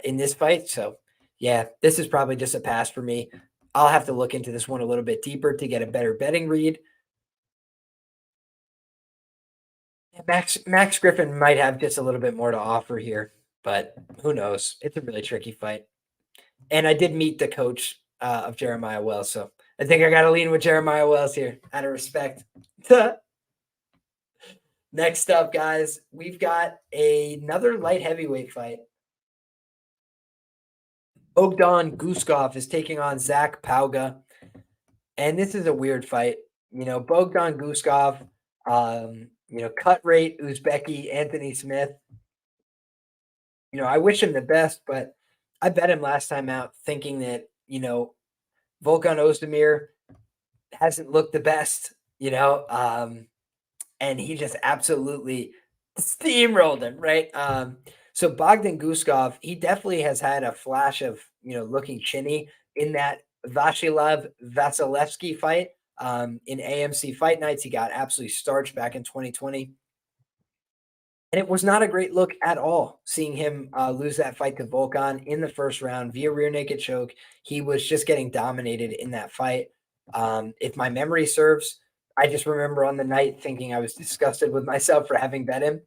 in this fight. So, yeah, this is probably just a pass for me. I'll have to look into this one a little bit deeper to get a better betting read. Max Griffin might have just a little bit more to offer here, but who knows? It's a really tricky fight. And I did meet the coach of Jeremiah Wells, so I think I got to lean with Jeremiah Wells here out of respect. Next up, guys, we've got another light heavyweight fight. Bogdan Guskov is taking on Zach Pauga. And this is a weird fight. Bogdan Guskov, cut rate, Uzbeki, Anthony Smith. I wish him the best, but I bet him last time out thinking that, Volkan Ozdemir hasn't looked the best, and he just absolutely steamrolled him, right? So Bogdan Guskov, he definitely has had a flash of, looking chinny in that Vashilev Vasilevsky fight in AMC Fight Nights. He got absolutely starched back in 2020. And it was not a great look at all, seeing him lose that fight to Volkan in the first round via rear naked choke. He was just getting dominated in that fight. If my memory serves, I just remember on the night thinking I was disgusted with myself for having bet him.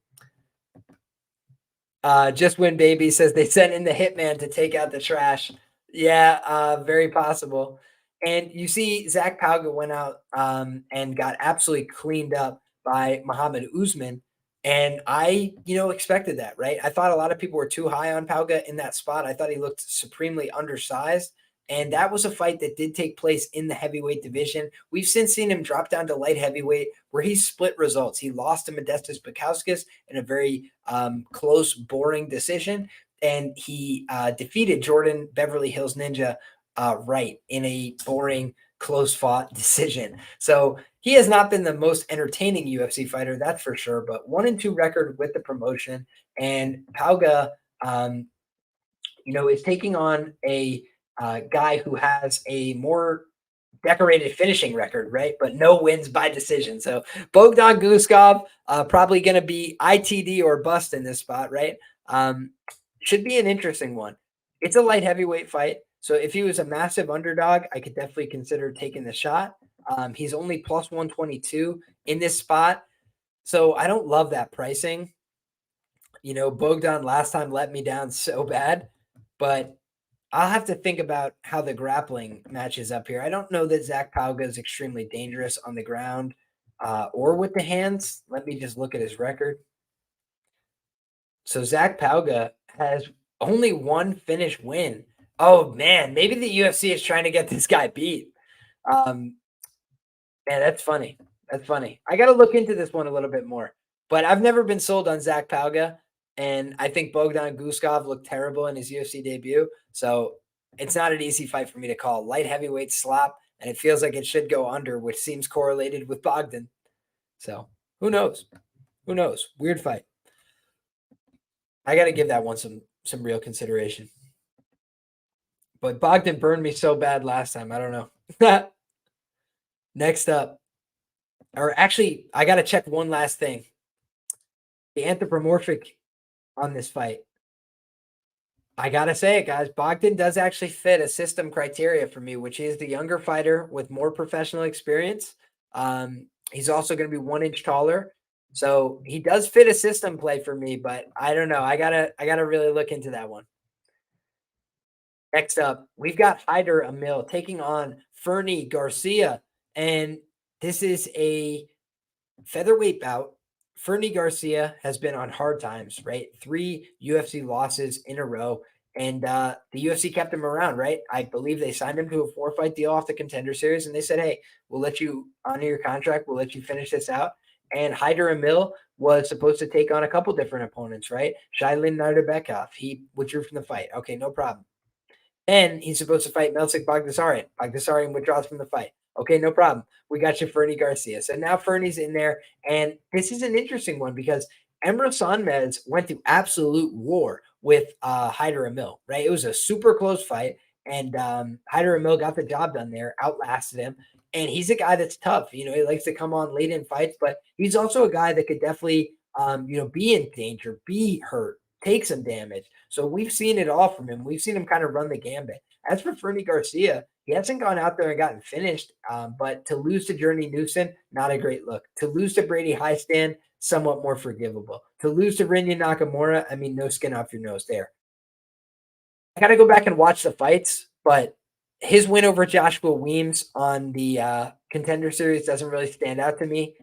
Just Win Baby says they sent in the hitman to take out the trash. Yeah, very possible. And you see Zach Pauga went out and got absolutely cleaned up by Muhammad Usman. And I, expected that, right? I thought a lot of people were too high on Pauga in that spot. I thought he looked supremely undersized. And that was a fight that did take place in the heavyweight division. We've since seen him drop down to light heavyweight, where he split results. He lost to Modestas Bukauskas in a very close, boring decision. And he defeated Jordan Beverly Hills Ninja Wright in a boring close fought decision. So he has not been the most entertaining UFC fighter, that's for sure, but 1-2 record with the promotion. And Pauga, is taking on a guy who has a more decorated finishing record, right? But no wins by decision. So Bogdan Guskov probably going to be ITD or bust in this spot, right? Should be an interesting one. It's a light heavyweight fight. So if he was a massive underdog, I could definitely consider taking the shot. He's only plus 122 in this spot. So I don't love that pricing. Bogdan last time let me down so bad, but I'll have to think about how the grappling matches up here. I don't know that Zach Pauga is extremely dangerous on the ground or with the hands. Let me just look at his record. So Zach Pauga has only one finish win. Oh, man, maybe the UFC is trying to get this guy beat. Man, that's funny. That's funny. I got to look into this one a little bit more. But I've never been sold on Zach Pauga. And I think Bogdan Guskov looked terrible in his UFC debut. So it's not an easy fight for me to call. Light heavyweight slop, and it feels like it should go under, which seems correlated with Bogdan. So who knows? Who knows? Weird fight. I got to give that one some real consideration. But Bogdan burned me so bad last time. I don't know. Next up. Or actually, I got to check one last thing. The anthropomorphic on this fight. I got to say it, guys. Bogdan does actually fit a system criteria for me, which is the younger fighter with more professional experience. He's also going to be 1 inch taller. So he does fit a system play for me, but I don't know. I gotta really look into that one. Next up, we've got Hyder Emil taking on Fernie Garcia. And this is a featherweight bout. Fernie Garcia has been on hard times, right? 3 UFC losses in a row. And the UFC kept him around, right? I believe they signed him to a 4-fight deal off the Contender Series. And they said, hey, we'll let you honor your contract. We'll let you finish this out. And Hyder Emil was supposed to take on a couple different opponents, right? Shailin Narderbekov, he withdrew from the fight. Okay, no problem. And he's supposed to fight Melsik Bagdasaryan. Bagdasaryan withdraws from the fight. Okay, no problem. We got you, Fernie Garcia. So now Fernie's in there. And this is an interesting one because Emre Sanmez went to absolute war with Hyder Emil, right? It was a super close fight. And Hyder Emil got the job done there, outlasted him. And he's a guy that's tough. He likes to come on late in fights, but he's also a guy that could definitely, be in danger, be hurt, take some damage. So we've seen it all from him. We've seen him kind of run the gambit. As for Fernie Garcia, he hasn't gone out there and gotten finished, but to lose to Journey Newson, not a great look. To lose to Brady Highstand, somewhat more forgivable. To lose to Rinya Nakamura, I mean, no skin off your nose there. I got to go back and watch the fights, but his win over Joshua Weems on the Contender Series doesn't really stand out to me.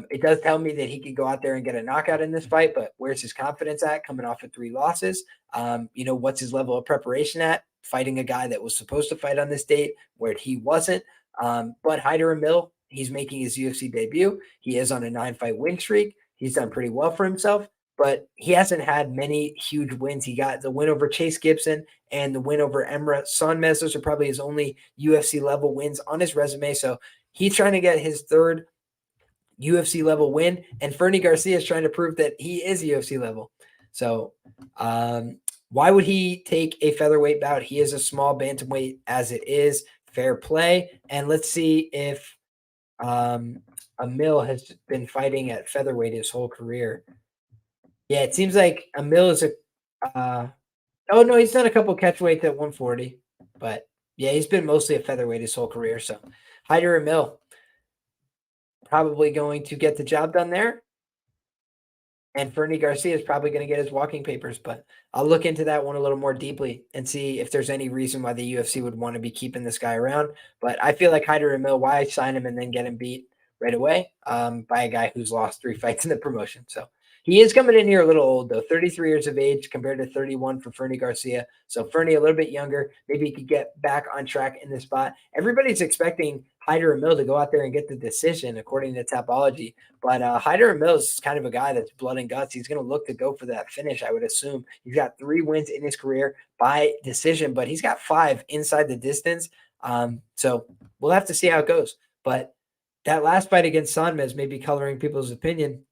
It does tell me that he could go out there and get a knockout in this fight, but where's his confidence at coming off of 3 losses? What's his level of preparation at? Fighting a guy that was supposed to fight on this date where he wasn't. But Hyder Emil, he's making his UFC debut. He is on a 9-fight win streak. He's done pretty well for himself, but he hasn't had many huge wins. He got the win over Chase Gibson and the win over Emre Sanmez. Those are probably his only UFC level wins on his resume. So he's trying to get his 3rd UFC level win, and Fernie Garcia is trying to prove that he is UFC level. So why would he take a featherweight bout? He is a small bantamweight as it is. Fair play. And let's see if Emil has been fighting at featherweight his whole career. Yeah, it seems like Emil is oh, no, he's done a couple catchweights at 140. But, yeah, he's been mostly a featherweight his whole career. So, Hyder Emil probably going to get the job done there. And Fernie Garcia is probably going to get his walking papers. But I'll look into that one a little more deeply and see if there's any reason why the UFC would want to be keeping this guy around. But I feel like Hyder Emil, why sign him and then get him beat right away by a guy who's lost 3 fights in the promotion. So, he is coming in here a little old, though, 33 years of age compared to 31 for Fernie Garcia. So Fernie a little bit younger. Maybe he could get back on track in this spot. Everybody's expecting Hyder Emil to go out there and get the decision, according to Tapology. But Hyder Emil is kind of a guy that's blood and guts. He's going to look to go for that finish, I would assume. He's got 3 wins in his career by decision, but he's got 5 inside the distance. So we'll have to see how it goes. But that last fight against Sanmez may be coloring people's opinion.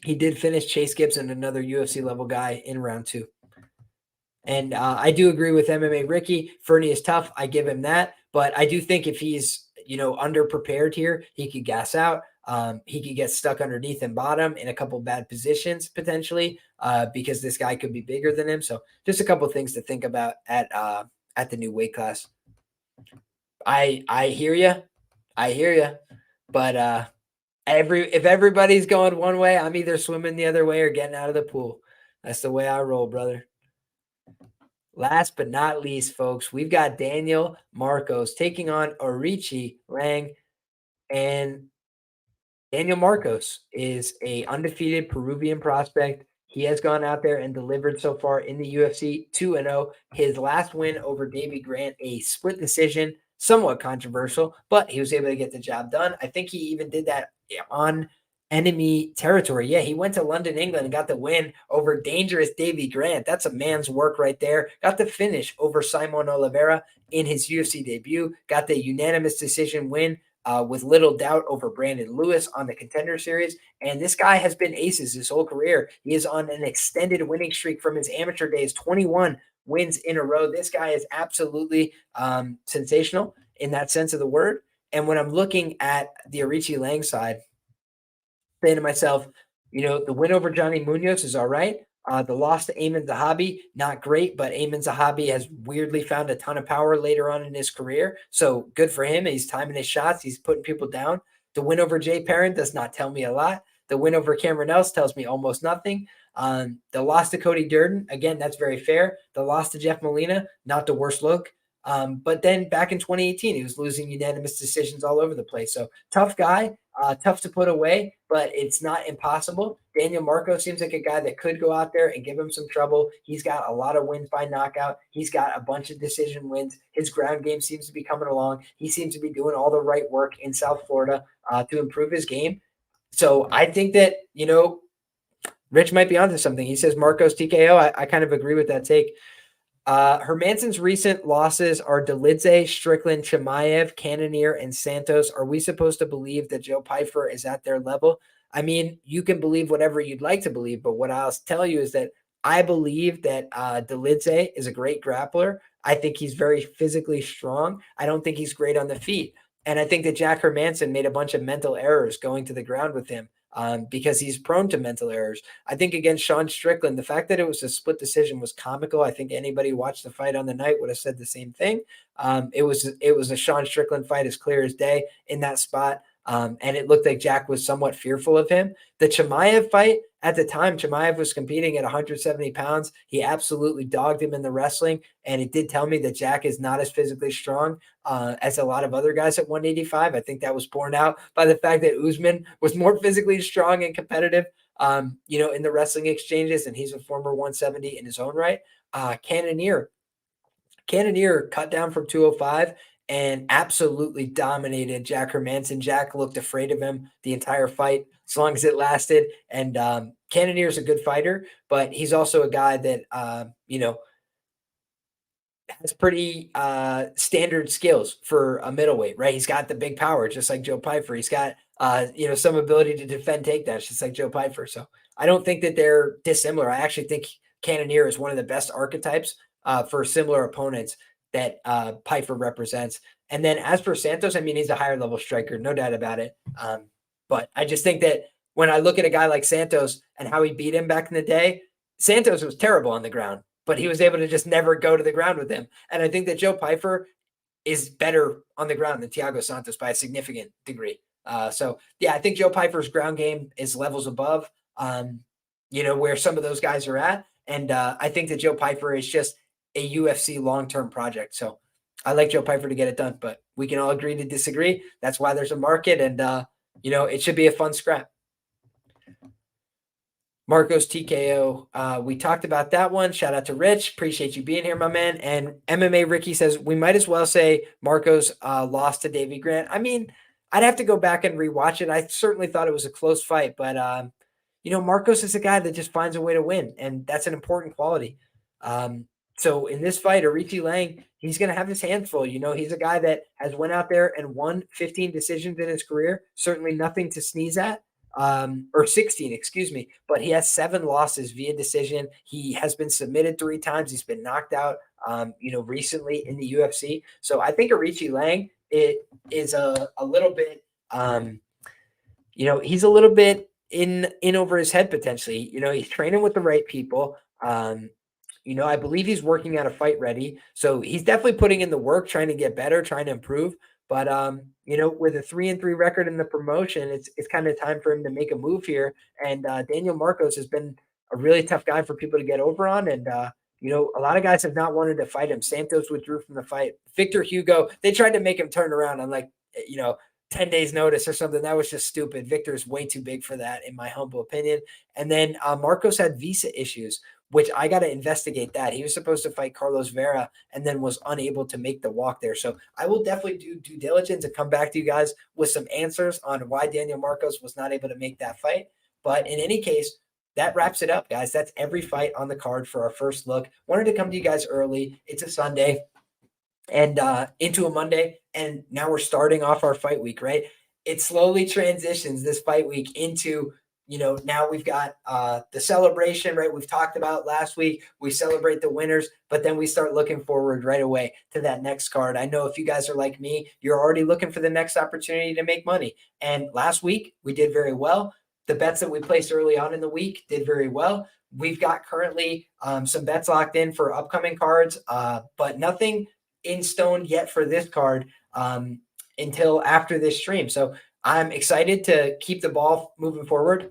He did finish Chase Gibson, another UFC level guy, in round 2. And I do agree with MMA Ricky. Fernie is tough. I give him that. But I do think if he's, underprepared here, he could gas out. He could get stuck underneath and bottom in a couple bad positions potentially because this guy could be bigger than him. So just a couple things to think about at the new weight class. I hear you. But if everybody's going one way, I'm either swimming the other way or getting out of the pool. That's the way I roll, brother. Last but not least, folks, we've got Daniel Marcos taking on Orichi Lang. And Daniel Marcos is a undefeated Peruvian prospect. He has gone out there and delivered so far in the UFC 2-0. His last win over Davey Grant, a split decision, somewhat controversial, but he was able to get the job done. I think he even did that on enemy territory. Yeah, he went to London, England and got the win over dangerous Davey Grant. That's a man's work right there. Got the finish over Simon Oliveira in his UFC debut. Got the unanimous decision win with little doubt over Brandon Lewis on the Contender Series. And this guy has been aces his whole career. He is on an extended winning streak from his amateur days, 21 wins in a row. This guy is absolutely sensational in that sense of the word. And when I'm looking at the Orichi Lang side, saying to myself, the win over Johnny Munoz is all right. The loss to Ayman Zahabi, not great, but Ayman Zahabi has weirdly found a ton of power later on in his career. So good for him. He's timing his shots. He's putting people down. The win over Jay Perrin does not tell me a lot. The win over Cameron Else tells me almost nothing. The loss to Cody Durden, again, that's very fair. The loss to Jeff Molina, not the worst look. But then back in 2018, he was losing unanimous decisions all over the place. So tough guy, tough to put away, but it's not impossible. Daniel Marcos seems like a guy that could go out there and give him some trouble. He's got a lot of wins by knockout. He's got a bunch of decision wins. His ground game seems to be coming along. He seems to be doing all the right work in South Florida to improve his game. So I think that, Rich might be onto something. He says Marcos TKO. I kind of agree with that take. Hermansson's recent losses are Dolidze, Strickland, Chimaev, Cannonier, and Santos. Are we supposed to believe that Joe Pyfer is at their level? I mean, you can believe whatever you'd like to believe, but what I'll tell you is that I believe that Dolidze is a great grappler. I think he's very physically strong. I don't think he's great on the feet. And I think that Jack Hermansson made a bunch of mental errors going to the ground with him. Because he's prone to mental errors. I think against Sean Strickland, the fact that it was a split decision was comical. I think anybody who watched the fight on the night would have said the same thing. It was a Sean Strickland fight as clear as day in that spot. And it looked like Jack was somewhat fearful of him. The Chimaev fight, at the time, Chimaev was competing at 170 pounds. He absolutely dogged him in the wrestling. And it did tell me that Jack is not as physically strong as a lot of other guys at 185. I think that was borne out by the fact that Usman was more physically strong and competitive, in the wrestling exchanges. And he's a former 170 in his own right. Cannonier cut down from 205 and absolutely dominated Jack Hermansson. Jack looked afraid of him the entire fight, as long as it lasted. And Cannonier is a good fighter, but he's also a guy that, has pretty standard skills for a middleweight, right? He's got the big power, just like Joe Pyfer. He's got, some ability to defend takedowns, just like Joe Pyfer. So I don't think that they're dissimilar. I actually think Cannonier is one of the best archetypes for similar opponents that Pyfer represents. And then as for Santos, I mean, he's a higher level striker, no doubt about it. But I just think that when I look at a guy like Santos and how he beat him back in the day, Santos was terrible on the ground, but he was able to just never go to the ground with him. And I think that Joe Pyfer is better on the ground than Thiago Santos by a significant degree. I think Joe Pyfer's ground game is levels above, where some of those guys are at. And I think that Joe Pyfer is just a UFC long-term project. So I like Joe Pyfer to get it done, but we can all agree to disagree. That's why there's a market, and it should be a fun scrap. Marcos TKO. We talked about that one. Shout out to Rich. Appreciate you being here, my man. And MMA Ricky says we might as well say Marcos lost to Davey Grant. I mean, I'd have to go back and rewatch it. I certainly thought it was a close fight, but Marcos is a guy that just finds a way to win, and that's an important quality. So in this fight, Arichi Lang, he's going to have his hands full. You know, he's a guy that has went out there and won 15 decisions in his career. Certainly nothing to sneeze at. Or 16, excuse me. But he has 7 losses via decision. He has been submitted 3 times. He's been knocked out, recently in the UFC. So I think Arichi Lang, it is a little bit, he's a little bit in over his head potentially. You know, he's training with the right people. I believe he's working out a fight ready. So he's definitely putting in the work, trying to get better, trying to improve. But with a 3-3 record in the promotion, it's kind of time for him to make a move here. And Daniel Marcos has been a really tough guy for people to get over on. And a lot of guys have not wanted to fight him. Santos withdrew from the fight. Victor Hugo, they tried to make him turn around on 10 days notice or something. That was just stupid. Victor is way too big for that, in my humble opinion. And then Marcos had visa issues, which I got to investigate that. He was supposed to fight Carlos Vera and then was unable to make the walk there. So I will definitely do due diligence and come back to you guys with some answers on why Daniel Marcos was not able to make that fight. But in any case, that wraps it up, guys. That's every fight on the card for our first look. Wanted to come to you guys early. It's a Sunday and into a Monday, and now we're starting off our fight week, right? It slowly transitions this fight week into now we've got the celebration, right? We've talked about last week. We celebrate the winners, but then we start looking forward right away to that next card. I know if you guys are like me, you're already looking for the next opportunity to make money. And last week we did very well. The bets that we placed early on in the week did very well. We've got currently some bets locked in for upcoming cards, but nothing in stone yet for this card until after this stream. So I'm excited to keep the ball moving forward.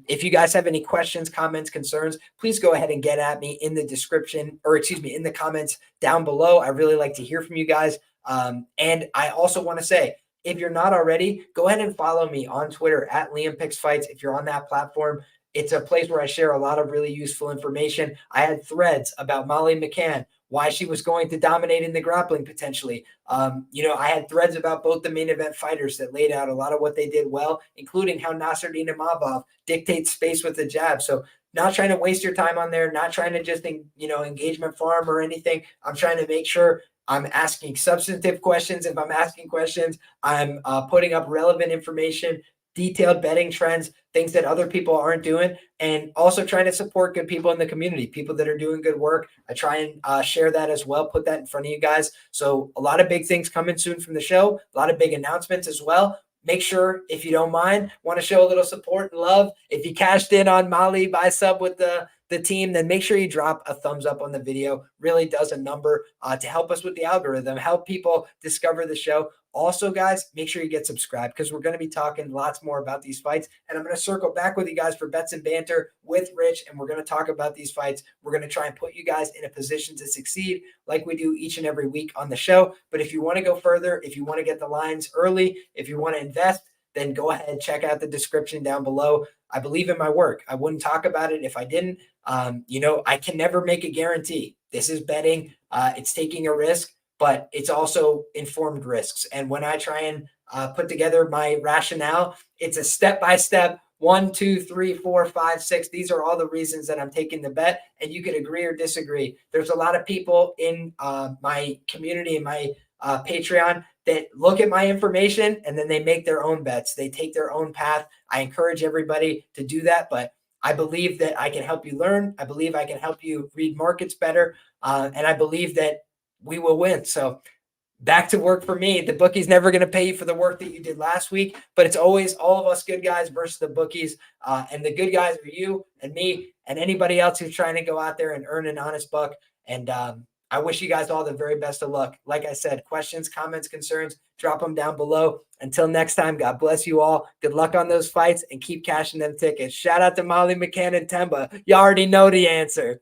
If you guys have any questions, comments, concerns, please go ahead and get at me in the description, in the comments down below. I really like to hear from you guys. And I also want to say, if you're not already, go ahead and follow me on Twitter at Liam Picks Fights. If you're on that platform, it's a place where I share a lot of really useful information. I had threads about Molly McCann, why she was going to dominate in the grappling potentially. I had threads about both the main event fighters that laid out a lot of what they did well, including how Nasruddin Imavov dictates space with the jab. So not trying to waste your time on there, not trying to just, engagement farm or anything. I'm trying to make sure I'm asking substantive questions. If I'm asking questions, I'm putting up relevant information, detailed betting trends, things that other people aren't doing, and also trying to support good people in the community, people that are doing good work. I try and share that as well, put that in front of you guys. So a lot of big things coming soon from the show, a lot of big announcements as well. Make sure, if you don't mind, want to show a little support and love. If you cashed in on Molly by sub with the team, then make sure you drop a thumbs up on the video. Really does a number to help us with the algorithm, help people discover the show. Also, guys, make sure you get subscribed because we're going to be talking lots more about these fights. And I'm going to circle back with you guys for bets and banter with Rich, and we're going to talk about these fights. We're going to try and put you guys in a position to succeed like we do each and every week on the show. But if you want to go further, if you want to get the lines early, if you want to invest, then go ahead and check out the description down below. I believe in my work. I wouldn't talk about it if I didn't. I can never make a guarantee. This is betting. It's taking a risk, but it's also informed risks. And when I try and put together my rationale, it's a step-by-step, 1, 2, 3, 4, 5, 6. These are all the reasons that I'm taking the bet, and you can agree or disagree. There's a lot of people in my community and my Patreon that look at my information and then they make their own bets. They take their own path. I encourage everybody to do that, but I believe that I can help you learn. I believe I can help you read markets better, and I believe that we will win. So back to work for me. The bookie's never going to pay you for the work that you did last week, but it's always all of us good guys versus the bookies. And the good guys are you and me and anybody else who's trying to go out there and earn an honest buck. And I wish you guys all the very best of luck. Like I said, questions, comments, concerns, drop them down below. Until next time, God bless you all. Good luck on those fights and keep cashing them tickets. Shout out to Molly McCann and Temba. You already know the answer.